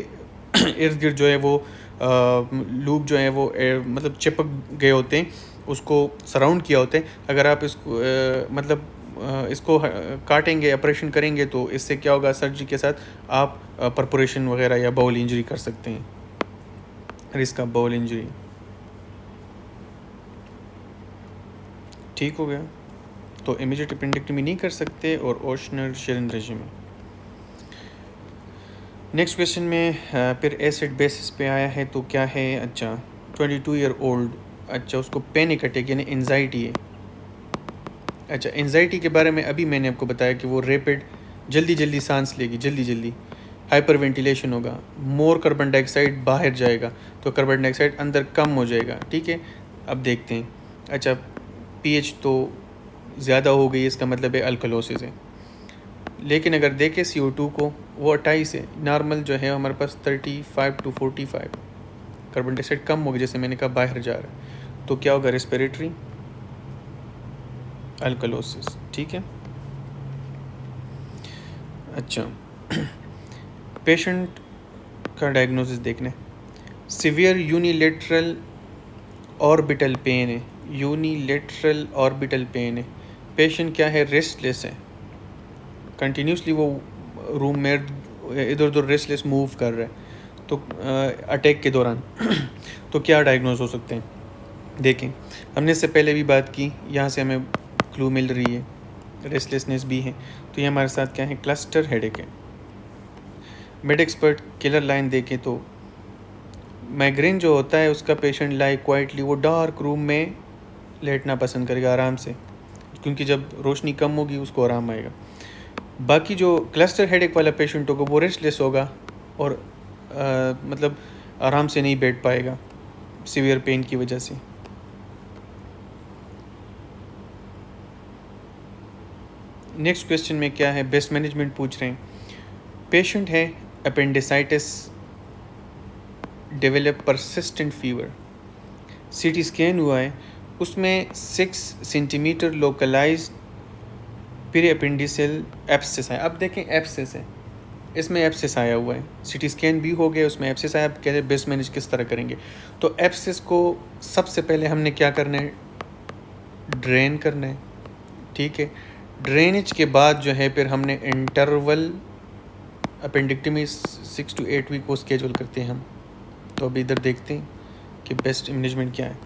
इर्द गिर्द जो है वो लूप जो है वो मतलब चिपक गए होते हैं, उसको सराउंड किया होते हैं। अगर आप इसको इसको काटेंगे, ऑपरेशन करेंगे, तो इससे क्या होगा, सर्जरी के साथ आप परपोरेशन वगैरह या बाउल इंजरी कर सकते हैं, रिस्क ऑफ बाउल इंजरी। ठीक हो गया, तो इमीडिएट एपेंडेक्टमी नहीं कर सकते और ओशनर शेरिन रेजिम। नेक्स्ट क्वेश्चन में फिर एसिड बेसिस पे आया है, तो क्या है, अच्छा 22-year-old, अच्छा उसको पैनिक अटैक यानी एंजाइटी है। अच्छा, एंजाइटी के बारे में अभी मैंने आपको बताया कि वो रैपिड जल्दी सांस लेगी, जल्दी हाइपर वेंटिलेशन होगा, मोर कार्बन डाइऑक्साइड बाहर जाएगा, तो कार्बन डाइऑक्साइड अंदर कम हो जाएगा, ठीक है। अब देखते हैं, अच्छा पीएच तो ज़्यादा हो गई, इसका मतलब है अल्कलोसिस है। लेकिन अगर देखें CO2 को, वो 28 है, नॉर्मल जो है हमारे पास 35 to 45, कार्बन डाइऑक्साइड कम होगी, जैसे मैंने कहा बाहर जा रहा है, तो क्या होगा, रेस्पिरेटरी अल्कलोसिस, ठीक है। अच्छा, पेशेंट का डायग्नोसिस देखना, सीवियर यूनिलेटरल ऑर्बिटल पेन है, यूनिलेटरल ऑर्बिटल पेन है। पेशेंट क्या है, रेस्टलेस है, कंटिन्यूसली वो रूम में इधर उधर रेस्टलेस मूव कर रहा है, तो अटैक के दौरान तो क्या डायग्नोज हो सकते हैं, देखें। हमने इससे पहले भी बात की, यहाँ से हमें क्लू मिल रही है, रेस्टलेसनेस भी है, तो ये हमारे साथ क्या है, क्लस्टर हेडेक है। मेडएक्सपर्ट किलर लाइन देखें तो माइग्रेन जो होता है उसका पेशेंट लाई क्वाइटली, वो डार्क रूम में लेटना पसंद करेगा आराम से, क्योंकि जब रोशनी कम होगी उसको आराम आएगा। बाकी जो क्लस्टर हेडेक वाला पेशेंट होगा वो रेस्टलेस होगा और मतलब आराम से नहीं बैठ पाएगा सीवियर पेन की वजह से। नेक्स्ट क्वेश्चन में क्या है, बेस्ट मैनेजमेंट पूछ रहे हैं। पेशेंट है appendicitis, develop persistent fever, CT scan हुआ है, उसमें 6 सेंटीमीटर लोकलाइज्ड पेरी अपेंडिसल एब्सेस है। अब देखें एब्सेस है, इसमें एब्सेस आया हुआ है, CT स्कैन भी हो गया, उसमें एब्सेस आया। अब कह रहे बेस्ट मैनेज किस तरह करेंगे, तो एब्सेस को सबसे पहले हमने क्या करना है, ड्रेन करना है, ठीक है। ड्रेनेज के बाद जो है फिर हमने इंटरवल अपेंडिक्टमी 6 to 8 वीक को स्केड्यूल करते हैं हम। तो अभी इधर देखते हैं कि बेस्ट मैनेजमेंट क्या है।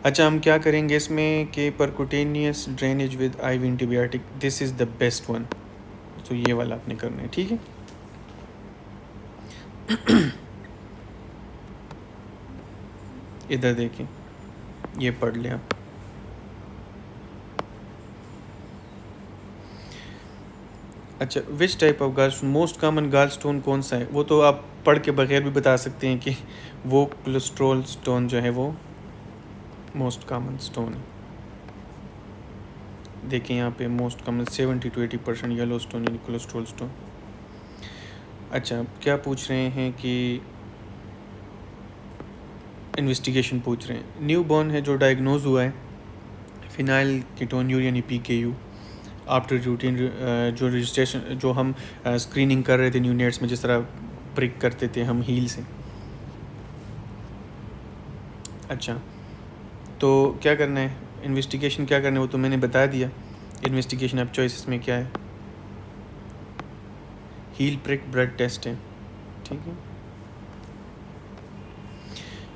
अच्छा, हम क्या करेंगे इसमें कि percutaneous drainage with IV antibiotic, this is the best one, तो ये वाला आपने करना है, ठीक है। इधर देखें, ये पढ़ लें आप। अच्छा, विच टाइप ऑफ गाल स्टोन, मोस्ट कॉमन गाल स्टोन कौन सा है, वो तो आप पढ़ के बगैर भी बता सकते हैं कि वो कोलेस्ट्रॉल स्टोन जो है वो मोस्ट कॉमन स्टोन है। देखें यहाँ पे most common 70 to 80% yellow stone यानी कोलेस्ट्रॉल स्टोन। अच्छा, क्या पूछ रहे हैं कि इन्वेस्टिगेशन पूछ रहे हैं। न्यू बॉर्न है जो डायग्नोज हुआ है फिनाइल कीटोन्यूरिया यानी PKU आफ्टर रूटीन जो रजिस्ट्रेशन जो हम स्क्रीनिंग कर रहे थे न्यू नेट्स में, जिस तरह प्रिक करते थे हम हील से। अच्छा, तो क्या करना है, इन्वेस्टिगेशन क्या करना है वो तो मैंने बता दिया। इन्वेस्टिगेशन अब चॉइसेस में क्या है, हील प्रिक ब्लड टेस्ट है, ठीक है।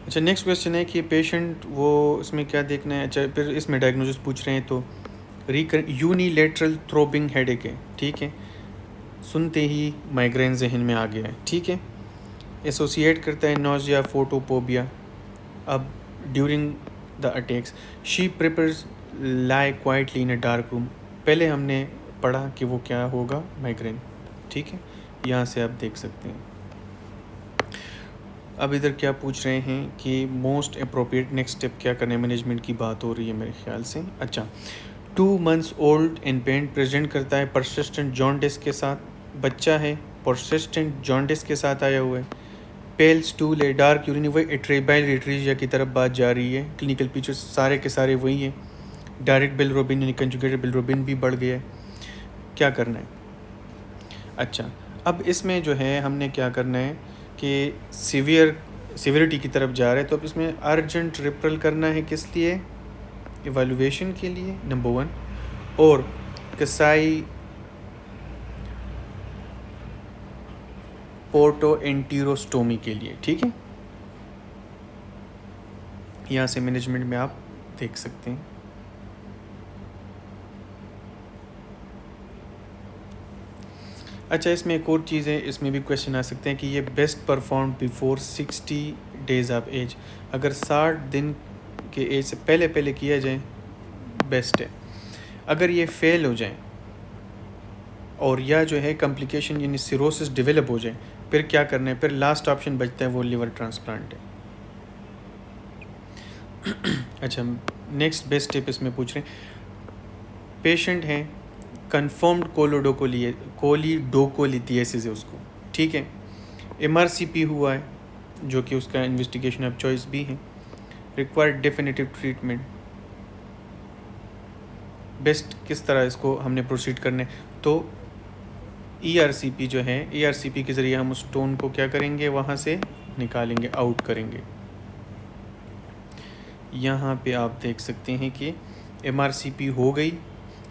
अच्छा, नेक्स्ट क्वेश्चन है कि पेशेंट वो इसमें क्या देखना है। अच्छा, फिर इसमें डायग्नोसिस पूछ रहे हैं तो यूनिलेटरल थ्रोबिंग हेडेक है, ठीक है। सुनते ही माइग्रेन जहन में आ गया है, ठीक है। एसोसिएट करता है नोजिया फोटोपोबिया। अब during the attacks she prepares lie quietly in a dark room. पहले हमने पढ़ा कि वो क्या होगा, माइग्रेन, ठीक है। यहाँ से आप देख सकते हैं। अब इधर क्या पूछ रहे हैं कि मोस्ट अप्रोप्रिएट नेक्स्ट स्टेप क्या करना है, मैनेजमेंट की बात हो रही है मेरे ख्याल से। अच्छा, 2 months ओल्ड इनफेंट प्रेजेंट करता है परसिस्टेंट जॉन्डिस के साथ, बच्चा है परसिस्टेंट जॉन्डिस के साथ आया हुआ है। पेल स्टूल है, डार्क यूरिन, वही एट्रेबाइल रिट्रीजिया की तरफ बात जा रही है। क्लिनिकल फीचर्स सारे के सारे वही हैं। डायरेक्ट बिलरुबिन यानी कंजुगेटेड बिलरुबिन भी बढ़ गया है। क्या करना है, अच्छा अब इसमें जो है हमने क्या करना है कि सीवियरिटी की तरफ जा रहे हैं, तो अब इसमें अर्जेंट रिफरल करना है, किस लिए, इवैल्यूएशन के लिए नंबर 1, और कसाई पोर्टो एंटीरोस्टोमी के लिए, ठीक है। यहाँ से मैनेजमेंट में आप देख सकते हैं। अच्छा, इसमें एक और चीज़ है, इसमें भी क्वेश्चन आ सकते हैं कि ये best perform before 60 days of age. अगर 60 दिन के एज से पहले पहले किया जाए बेस्ट है। अगर ये फेल हो जाए और या जो है कॉम्प्लिकेशन यानी सिरोसिस डेवलप हो जाए, फिर क्या करना है, फिर लास्ट ऑप्शन बचता है वो लिवर ट्रांसप्लांट है। अच्छा, नेक्स्ट बेस्ट स्टेप इसमें पूछ रहे हैं, पेशेंट हैं कन्फर्म्ड कोलिडोकोलिथिएसिस है उसको, ठीक है। MRCP हुआ है जो कि उसका इन्वेस्टिगेशन ऑफ चॉइस भी है। रिक्वायर्ड डेफिनेटिव ट्रीटमेंट, बेस्ट किस तरह इसको हमने प्रोसीड करने, तो ERCP जो है, ERCP के ज़रिए हम उस स्टोन को क्या करेंगे, वहाँ से निकालेंगे, आउट करेंगे। यहाँ पे आप देख सकते हैं कि MRCP हो गई।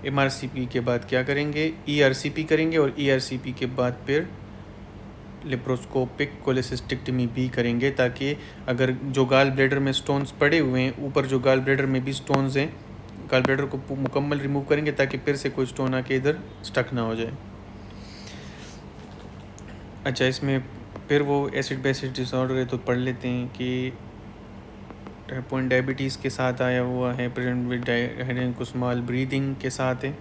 MRCP के बाद क्या करेंगे, ERCP करेंगे, और ERCP के बाद फिर लेप्रोस्कोपिक कोलेसिस्टेक्टमी भी करेंगे, ताकि अगर जो गाल ब्लैडर में स्टोन्स पड़े हुए हैं, ऊपर जो गाल ब्लैडर में भी स्टोन्स हैं, गाल ब्लैडर को मुकम्मल रिमूव करेंगे ताकि फिर से कोई स्टोन आके इधर स्टक ना हो जाए। अच्छा, इसमें फिर वो एसिड बेसिस डिसऑर्डर है तो पढ़ लेते हैं कि टाइप 1 डायबिटीज़ के साथ आया हुआ है, present with headache, small breathing के साथ है।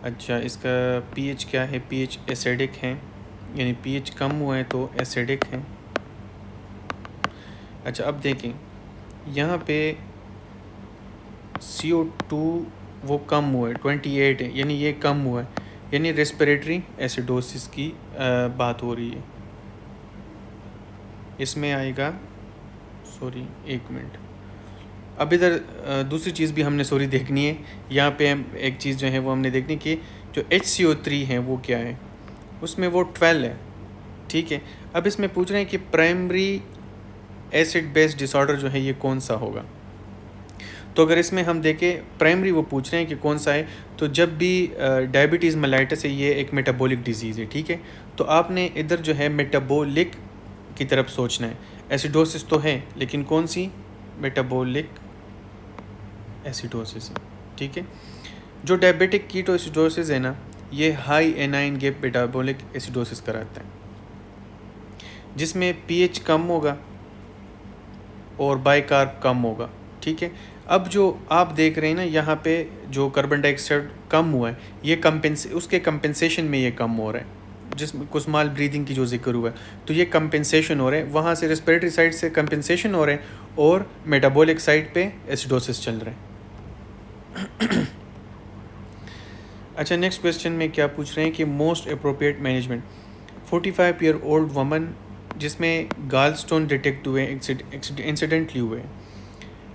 अच्छा, इसका pH क्या है, pH एसिडिक है, यानी pH कम हुआ है तो एसिडिक है। अच्छा, अब देखें यहाँ पे CO2 वो कम हुआ है, 28 है, यानी ये कम हुआ है, यानी रेस्पिरेटरी एसिडोसिस की बात हो रही है। इसमें आएगा, सॉरी एक मिनट, अब इधर दूसरी चीज़ भी हमने सॉरी देखनी है। यहाँ पे हम एक चीज़ जो है वो हमने देखनी कि जो HCO3 है वो क्या है, उसमें वो 12 है, ठीक है। अब इसमें पूछ रहे हैं कि प्राइमरी एसिड बेस डिसऑर्डर जो है ये कौन सा होगा। तो अगर इसमें हम देखें प्राइमरी वो पूछ रहे हैं कि कौन सा है, तो जब भी डायबिटीज़ मेलाइटस है ये एक मेटाबॉलिक डिजीज़ है, ठीक है। तो आपने इधर जो है मेटाबॉलिक की तरफ सोचना है। एसिडोसिस तो है लेकिन कौन सी, मेटाबॉलिक एसिडोसिस है, ठीक है। जो डायबिटिक कीटोएसिडोसिस है ना, ये high anion gap metabolic acidosis कराता है, जिसमें pH कम होगा और बाइकार्ब कम होगा, ठीक है। अब जो आप देख रहे हैं ना यहाँ पे जो कार्बन डाइऑक्साइड कम हुआ है, ये उसके कंपेंसेशन में ये कम हो रहा है, जिसमें कुस्माल ब्रीदिंग की जो जिक्र हुआ है, तो ये कंपेंसेशन हो रहा है, वहाँ से रेस्पिरेटरी साइड से कंपेंसेशन हो रहा है और मेटाबॉलिक साइड पे एसिडोसिस चल रहा है। अच्छा, नेक्स्ट क्वेश्चन में क्या पूछ रहे हैं कि मोस्ट अप्रोप्रिएट मैनेजमेंट 45-year-old वमन जिसमें गाल स्टोन डिटेक्ट हुए, इंसिडेंटली हुए,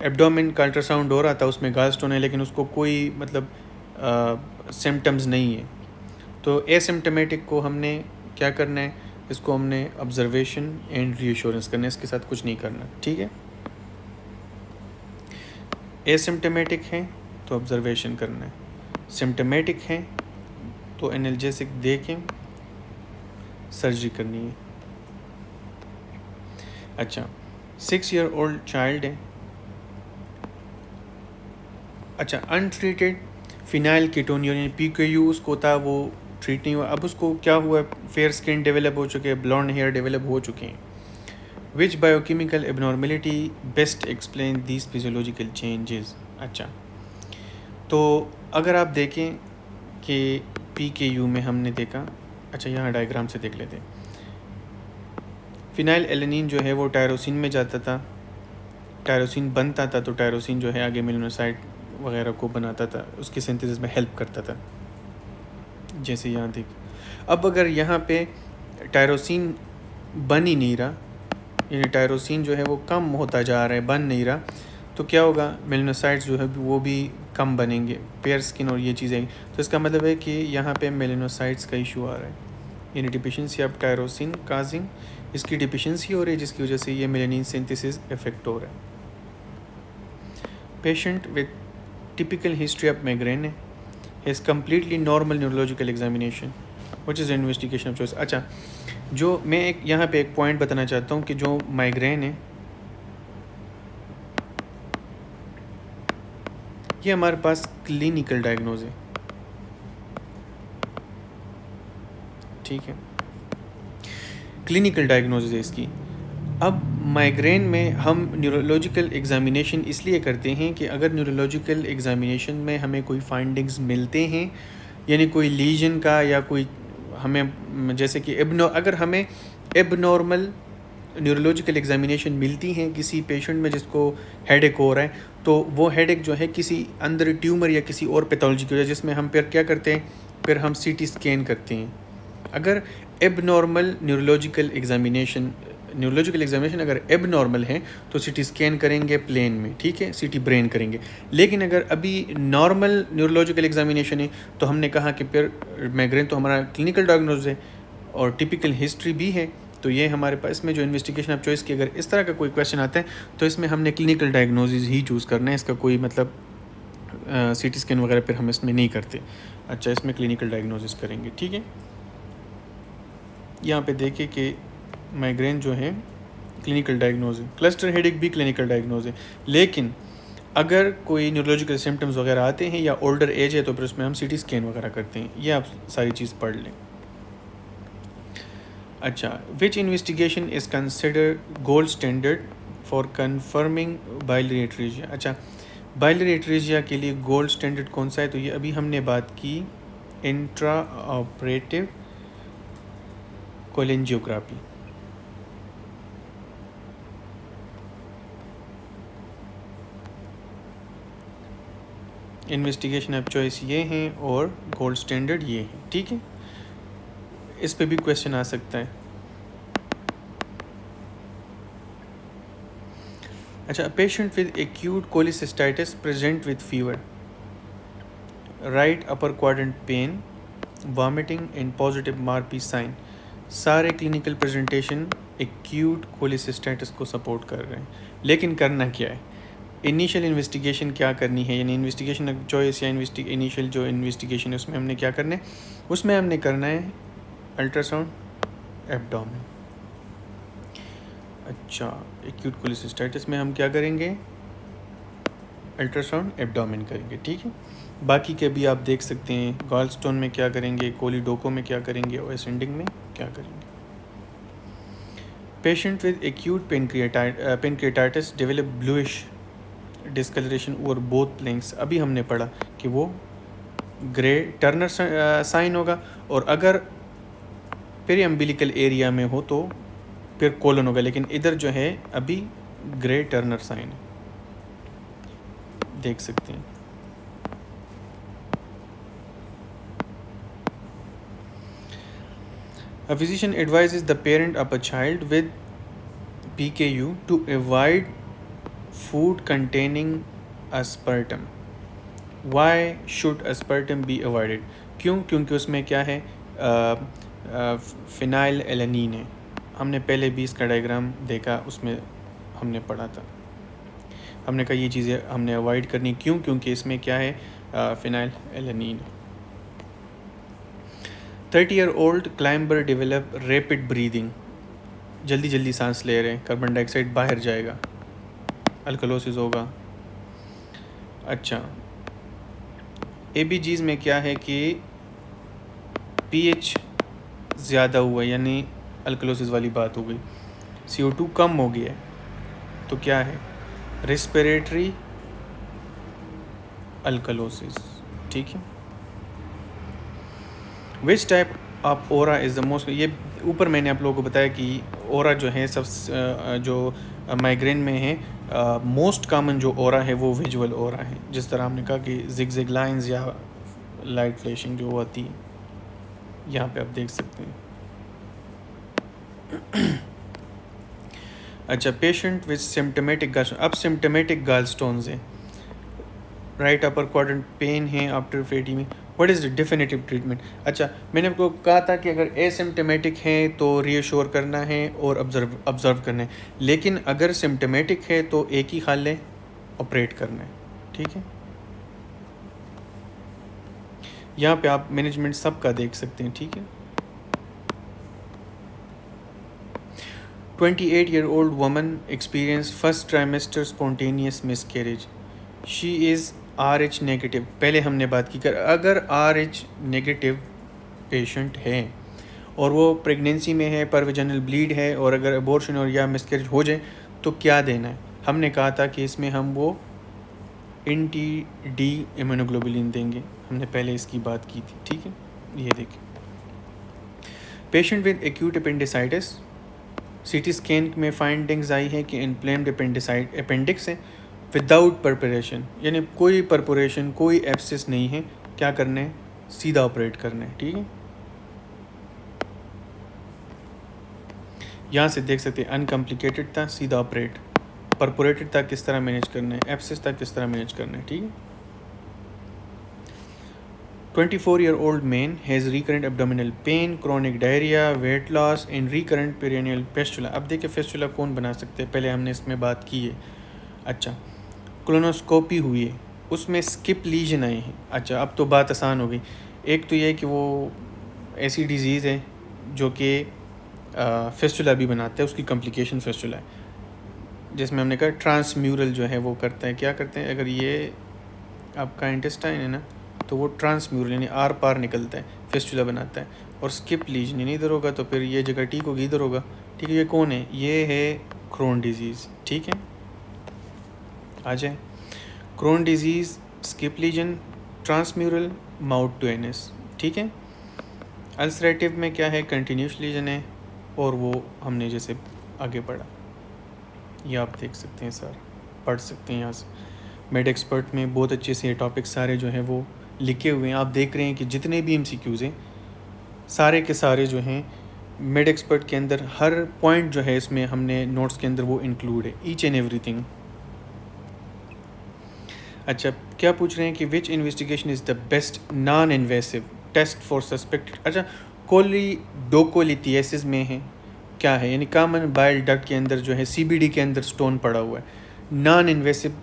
एब्डोमेन का अल्ट्रासाउंड हो रहा था, उसमें गाल स्टोन है लेकिन उसको कोई मतलब सिम्टम्स नहीं है, तो एसिम्टमेटिक को हमने क्या करना है, इसको हमने ऑब्जर्वेशन एंड रीअश्योरेंस करना है, इसके साथ कुछ नहीं करना, ठीक है। एसिम्टमेटिक है तो ऑब्जर्वेशन करना है, सिम्टमेटिक है तो एनाल्जेसिक दे के सर्जरी करनी है। अच्छा, 6-year-old चाइल्ड है, अच्छा अनट्रीटेड फिनाइल कीटोन यानी PKU उसको था, वो ट्रीट नहीं हुआ, अब उसको क्या हुआ, फेयर स्किन डेवलप हो चुके हैं, ब्लॉन्ड हेयर डेवलप हो चुके हैं। Which biochemical abnormality best explain this physiological changes. अच्छा, तो अगर आप देखें कि PKU में हमने देखा, अच्छा यहाँ डायग्राम से देख लेते हैं, फिनाइल एलेनिन जो है वो टायरोसिन में जाता था, टायरोसिन बनता था तो टायरोसिन जो है आगे मेलानोसाइट वगैरह को बनाता था, उसकी सिंथेसिस में हेल्प करता था, जैसे यहाँ देख। अब अगर यहाँ पे टायरोसिन बन ही नहीं रहा, यानी टायरोसिन जो है वो कम होता जा रहा है, बन नहीं रहा, तो क्या होगा, मेलानोसाइट्स जो है वो भी कम बनेंगे, पेयर स्किन और ये चीज़ें, तो इसका मतलब है कि यहाँ पे मेलानोसाइट्स का इशू आ रहा है, यानी डिफिशिएंसी ऑफ टायरोसिन काजिंग, इसकी डिफिशिएंसी हो रही है जिसकी वजह से ये मेलानिन सिंथेसिस इफेक्ट हो रहा है। Patient with typical history of migraine is completely normal neurological examination which is investigation of choice। अच्छा, जो मैं एक यहाँ पे एक पॉइंट बताना चाहता हूँ कि जो माइग्रेन है ये हमारे पास क्लिनिकल डायग्नोज है, ठीक है, क्लिनिकल डायग्नोसिस है इसकी। अब माइग्रेन में हम न्यूरोलॉजिकल एग्जामिनेशन इसलिए करते हैं कि अगर न्यूरोलॉजिकल एग्जामिनेशन में हमें कोई फाइंडिंग्स मिलते हैं, यानी कोई लीजन का या कोई हमें जैसे कि अगर हमें एबनॉर्मल न्यूरोलॉजिकल एग्जामिनेशन मिलती हैं किसी पेशेंट में जिसको हेडेक हो रहा है, तो वो हेडेक जो है किसी अंदर ट्यूमर या किसी और पैथोलॉजी की वजह, जिसमें हम फिर क्या करते हैं, फिर हम CT स्कैन करते हैं। अगर एबनॉर्मल न्यूरोलॉजिकल एग्जामिनेशन अगर एबनॉर्मल है तो CT स्कैन करेंगे प्लेन में, ठीक है, CT ब्रेन करेंगे। लेकिन अगर अभी नॉर्मल न्यूरोलॉजिकल एग्जामिनेशन है तो हमने कहा कि फिर माइग्रेन तो हमारा क्लिनिकल डायग्नोज है और टिपिकल हिस्ट्री भी है, तो ये हमारे पास इसमें जो इन्वेस्टिगेशन ऑफ चॉइस की अगर इस तरह का कोई क्वेश्चन आता है तो इसमें हमने क्लिनिकल डायग्नोसिस ही चूज़ करना है, इसका कोई मतलब CT स्कैन वगैरह फिर हम इसमें नहीं करते। अच्छा, इसमें क्लिनिकल डायग्नोसिस करेंगे, ठीक है। यहाँ पे देखिए कि माइग्रेन जो है क्लिनिकल डायग्नोज है, क्लस्टर हेडेक भी क्लिनिकल डायग्नोज है, लेकिन अगर कोई न्यूरोलॉजिकल सिम्टम्स वगैरह आते हैं या ओल्डर एज है तो फिर उसमें हम CT स्कैन वगैरह करते हैं। ये आप सारी चीज़ पढ़ लें। अच्छा, which investigation is consider gold standard for confirming biliary atresia. अच्छा, बाइलरी एट्रेजिया के लिए गोल्ड स्टैंडर्ड कौन सा है, तो ये अभी हमने बात की intra operative cholangiography. Investigation of choice ये हैं और गोल्ड स्टैंडर्ड ये हैं, ठीक है। इस पे भी क्वेश्चन आ सकता है। अच्छा, patient with acute cholecystitis present with fever, right upper quadrant pain, vomiting and positive Murphy sign, सारे क्लिनिकल प्रेजेंटेशन एक्यूट कोलिसिस्टाइटिस को सपोर्ट कर रहे हैं। लेकिन करना क्या है, इनिशियल इन्वेस्टिगेशन क्या करनी है, यानी इन्वेस्टिगेशन ऑफ चॉइस या इनिशियल जो इन्वेस्टिगेशन है उसमें हमने क्या करना है, उसमें हमने करना है अल्ट्रासाउंड एब्डोमेन। अच्छा, एक्यूट कोलिसिस्टाइटिस में हम क्या करेंगे, अल्ट्रासाउंड एब्डोमेन करेंगे, ठीक है। बाकी के भी आप देख सकते हैं, गॉलस्टोन में क्या करेंगे, कोलिडोको में क्या करेंगे और एसेंडिंग में क्या करेंगे। Patient with acute pancreatitis develop bluish discolouration over both flanks, अभी हमने पढ़ा कि वो ग्रे टर्नर साइन होगा, और अगर पेरिअम्बिलिकल एरिया में हो तो फिर कोलन होगा, लेकिन इधर जो है अभी ग्रे टर्नर साइन है, देख सकते हैं। A physician advises the parent of a child with PKU to avoid food containing aspartame. Why should aspartame be avoided? क्यों? क्योंकि उसमें क्या है, फिनाइल एलानिन है। हमने पहले भी इसका डायग्राम देखा, उसमें हमने पढ़ा था। हमने कहा ये चीज़ें हमने अवॉइड करनी। क्यों? क्योंकि इसमें क्या है, phenyl alanine. 30-year-old climber develop rapid breathing, जल्दी जल्दी सांस ले रहे हैं, कार्बन डाइऑक्साइड बाहर जाएगा, अल्कलोसिस होगा। अच्छा, ABGs में क्या है कि pH ज़्यादा हुआ, यानी अल्कलोसिस वाली बात हो गई। CO2 कम हो गया है, तो क्या है, रेस्पिरेटरी अल्कलोसिस। ठीक है। विच type of aura is the most, ये ऊपर मैंने आप लोगों को बताया कि ओरा जो है सब जो माइग्रेन में है, मोस्ट कॉमन जो ओरा है वो विजुअल ओरा है। जिस तरह हमने कहा कि जिगजैग लाइंस या लाइट फ्लैशिंग जो होती है, यहाँ पे आप देख सकते हैं। अच्छा, पेशेंट विद सिम्टोमेटिक गैल, अब सिम्टोमेटिक गैलस्टोन्स है, राइट अपर क्वाड्रेंट पेन है आफ्टर फेटी में, what is the definitive treatment. अच्छा, मैंने आपको कहा था कि अगर एसिम्टोमेटिक है तो रीअश्योर करना है और ऑब्जर्व करना है, लेकिन अगर सिम्टोमेटिक है तो एक ही ख्याल है, ऑपरेट करना है। ठीक है, यहाँ पे आप मैनेजमेंट सबका देख सकते हैं। ठीक है। 28-year-old woman experienced first trimester spontaneous miscarriage. She is RH negative. पहले हमने बात की, अगर RH नेगेटिव पेशेंट है और वो प्रेगनेंसी में है, परवेजिनल ब्लीड है, और अगर अबॉर्शन और या मिसकैरेज हो जाए तो क्या देना है। हमने कहा था कि इसमें हम वो NT-D इम्यूनोग्लोबुलिन देंगे, हमने पहले इसकी बात की थी। ठीक है, ये देखिए, patient with acute appendicitis, CT scan में फाइंडिंग्स आई है कि इन्फ्लेम्ड अपेंडिक्स है विदाउट परपोरेशन, यानी कोई परपोरेशन, कोई एब्सेस नहीं है। क्या करना है, सीधा ऑपरेट करना है। ठीक है, यहाँ से देख सकते हैं, अनकम्प्लिकेटेड था, सीधा ऑपरेट। परपोरेटेड था, किस तरह मैनेज करना है, एब्सेस था, किस तरह मैनेज करना है। ठीक है। 24-year-old man has recurrent abdominal pain, chronic diarrhea, weight loss and recurrent perineal fistula। अब देखिए फिस्टुला कौन बना सकते हैं, पहले हमने इसमें बात की है। अच्छा, कोलोनोस्कोपी हुई है, उसमें स्किप लीजन आए हैं। अच्छा, अब तो बात आसान हो गई। एक तो ये है कि वो ऐसी डिज़ीज़ है जो कि फिस्टुला भी बनाता है, उसकी कॉम्प्लिकेशन फिस्टुला है, जिसमें हमने कहा ट्रांसम्यूरल जो है वो करता है। क्या करते हैं, अगर ये आपका इंटेस्टाइन है ना, तो वो ट्रांसम्यूरल यानी आर पार निकलता है, फिस्टुला बनाता है। और स्किप लीजन यानी इधर होगा तो फिर ये जगह ठीक होगी, इधर होगा। ठीक है, ये कौन है, ये है क्रोन डिजीज़। ठीक है, आ जाए, Crohn disease, skip lesion, transmural, mouth to anus. ठीक है। अल्सरेटिव में क्या है, कंटिन्यूस लीजन है, और वो हमने जैसे आगे पढ़ा, ये आप देख सकते हैं सर, पढ़ सकते हैं यहाँ से। मेड एक्सपर्ट में बहुत अच्छे से ये टॉपिक सारे जो हैं वो लिखे हुए हैं। आप देख रहे हैं कि जितने भी MCQs हैं सारे के सारे जो हैं मेड एक्सपर्ट के अंदर, हर पॉइंट जो है इसमें हमने नोट्स के अंदर वो इंक्लूड है, ईच एंड एवरीथिंग। अच्छा, क्या पूछ रहे हैं कि which investigation is the best non invasive test for suspected. अच्छा, कोलिडोकोलिथियासिस में है, क्या है, यानी कॉमन बाइल डक्ट के अंदर जो है CBD के अंदर स्टोन पड़ा हुआ है। नॉन इन्वेसिव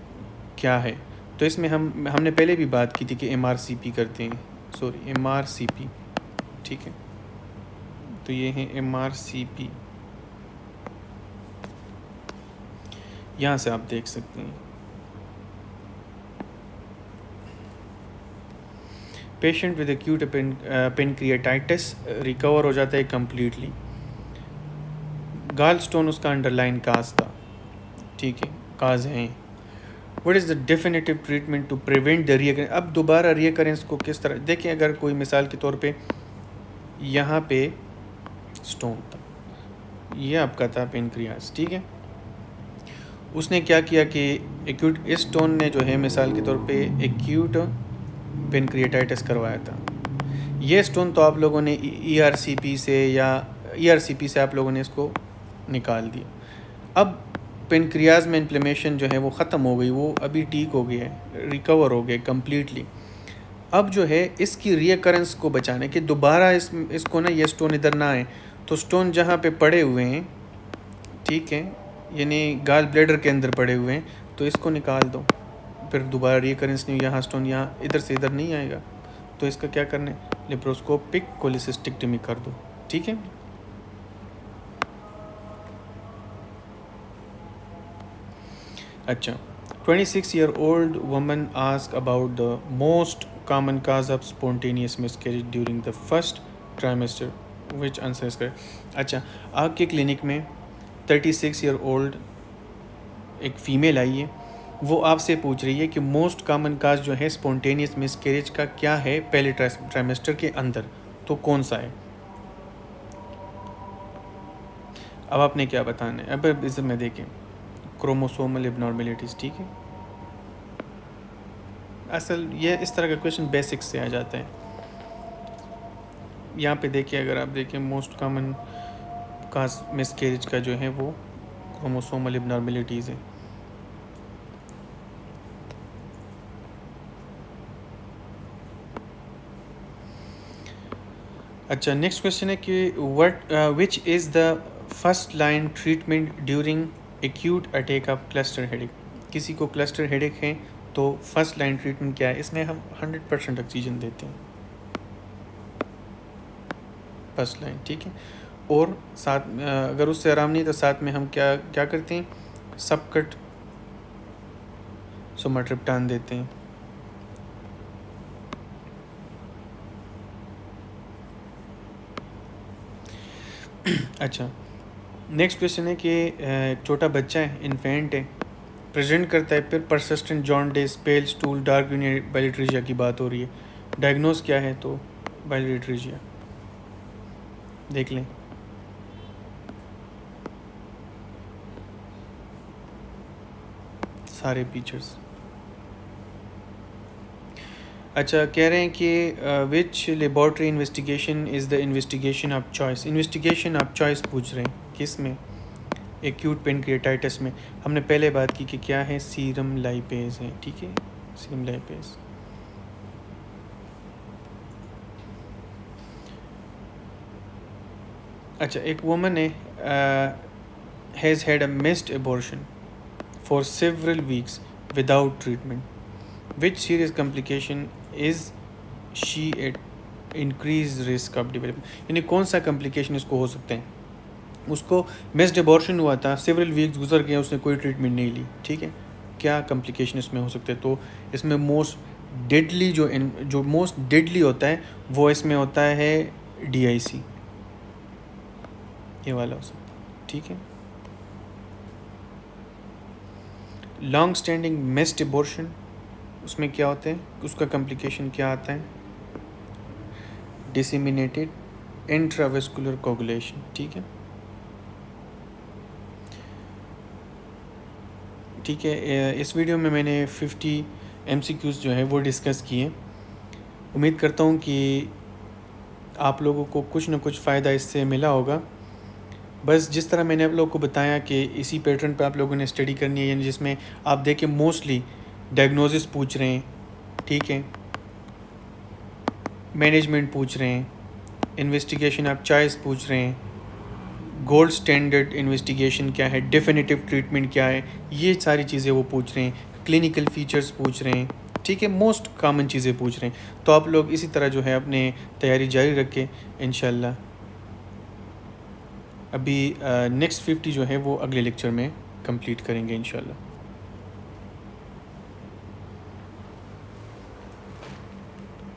क्या है, तो इसमें हमने पहले भी बात की थी कि MRCP करते हैं, सॉरी MRCP। ठीक है, तो ये है MRCP, यहाँ से आप देख सकते हैं। Patient with acute pancreatitis recover हो जाता है कम्प्लीटली। गाल स्टोन उसका अंडरलाइन काज था। ठीक है, काज हैं। What is the definitive treatment to prevent the recurrence. अब दोबारा रीअकरेंस को किस तरह देखें, अगर कोई मिसाल के तौर पे यहाँ पे स्टोन था, ये आपका था पेनक्रियास। ठीक है, उसने क्या किया कि एक्यूट, इस स्टोन ने जो है मिसाल के तौर पे एक्यूट पेनक्रियाटाइटिस करवाया था। ये स्टोन तो आप लोगों ने ERCP से या ERCP से आप लोगों ने इसको निकाल दिया। अब पेनक्रियाज में इन्फ्लेमेशन जो है वो ख़त्म हो गई, वो अभी ठीक हो गया है, रिकवर हो गया कम्प्लीटली। अब जो है इसकी रीअकरेंस को बचाने के दोबारा इसको ना ये स्टोन इधर ना आए, तो स्टोन जहाँ पे पड़े हुए हैं, ठीक है, यानी गाल ब्लैडर के अंदर पड़े हुए हैं, तो इसको निकाल दो, फिर दोबारा रीअकरेंस नहीं, यहाँ स्टोन यहाँ इधर से इधर नहीं आएगा। तो इसका क्या करना है, लेप्रोस्कोपिक कोलिसिस्टेक्टमी कर दो, ठीक है। अच्छा, 26-year-old woman asked about the most common cause of spontaneous miscarriage during the first trimester, which answer is correct? अच्छा, आपके क्लिनिक में 36-year-old एक फ़ीमेल आई है, वो आपसे पूछ रही है कि मोस्ट कॉमन काज जो है स्पॉन्टेनियस मिसकैरेज का क्या है पहले ट्राइमेस्टर के अंदर, तो कौन सा है। अब आपने क्या बताना है, अब इसमें देखें क्रोमोसोमल एबनॉर्मेलिटीज़, ठीक है। असल ये इस तरह का क्वेश्चन बेसिक्स से आ जाता है। यहाँ पे देखिए, अगर आप देखें मोस्ट कॉमन काज मिसकैरेज का जो है वो क्रोमोसोमल एबनॉर्मेलिटीज़ है। अच्छा, नेक्स्ट क्वेश्चन है कि which is the first line treatment during acute attack of cluster headache. किसी को क्लस्टर हेडेक है तो फर्स्ट लाइन ट्रीटमेंट क्या है, इसमें हम 100% ऑक्सीजन देते हैं, फर्स्ट लाइन, ठीक है। और साथ अगर उससे आराम नहीं तो साथ में हम क्या क्या करते हैं, सबकट सोमाट्रिप्टान देते हैं। अच्छा, नेक्स्ट क्वेश्चन है कि एक छोटा बच्चा है, इन्फेंट है, प्रेजेंट करता है, फिर परसिस्टेंट जॉन्डिस, पेल स्टूल, डार्क बाइलेट्रिजिया की बात हो रही है, डायग्नोज क्या है, तो बाइलेट्रिजिया देख लें। सारे फीचर्स। अच्छा, कह रहे हैं कि which laboratory investigation is the investigation of choice. Investigation of choice पूछ रहे हैं किस में, एक्यूट पेनक्रियाटाइटिस में। हमने पहले बात की कि क्या है, सीरम लाइपेज है, ठीक है, सीरम लाइपेज। अच्छा, एक वुमन है has had a missed abortion for several weeks without treatment, which serious complication is she at increase risk of development. यानी कौन सा कॉम्प्लिकेशन इसको हो सकते हैं। उसको मिस्ड एबॉर्शन हुआ था, सेवरल वीक्स गुजर गए, उसने कोई ट्रीटमेंट नहीं ली, ठीक है, क्या कॉम्प्लिकेशन इसमें हो सकते हैं। तो इसमें मोस्ट डेडली जो मोस्ट डेडली होता है वो इसमें होता है DIC, ये वाला हो सकता है, ठीक है। लॉन्ग स्टैंडिंग मिस्ड एबॉर्शन, उसमें क्या होते हैं, उसका कॉम्प्लिकेशन क्या आता है, डिसेमिनेटेड इंट्रावेस्कुलर कोगुलेशन, ठीक है, ठीक है। इस वीडियो में मैंने 50 MCQs जो है वो डिस्कस किए। उम्मीद करता हूँ कि आप लोगों को कुछ ना कुछ फ़ायदा इससे मिला होगा। बस जिस तरह मैंने आप लोगों को बताया कि इसी पैटर्न पे आप लोगों ने स्टडी करनी है, यानी जिसमें आप देखें मोस्टली डायग्नोसिस पूछ रहे हैं, ठीक है, मैनेजमेंट पूछ रहे हैं, इन्वेस्टिगेशन ऑफ चॉइस पूछ रहे हैं, गोल्ड स्टैंडर्ड इन्वेस्टिगेशन क्या है, डेफिनेटिव ट्रीटमेंट क्या है, ये सारी चीज़ें वो पूछ रहे हैं, क्लिनिकल फीचर्स पूछ रहे हैं, ठीक है, मोस्ट कॉमन चीज़ें पूछ रहे हैं। तो आप लोग इसी तरह जो है अपने तैयारी जारी रखें इंशाल्लाह। अभी नेक्स्ट 50 जो है वो अगले लेक्चर में कंप्लीट करेंगे इंशाल्लाह।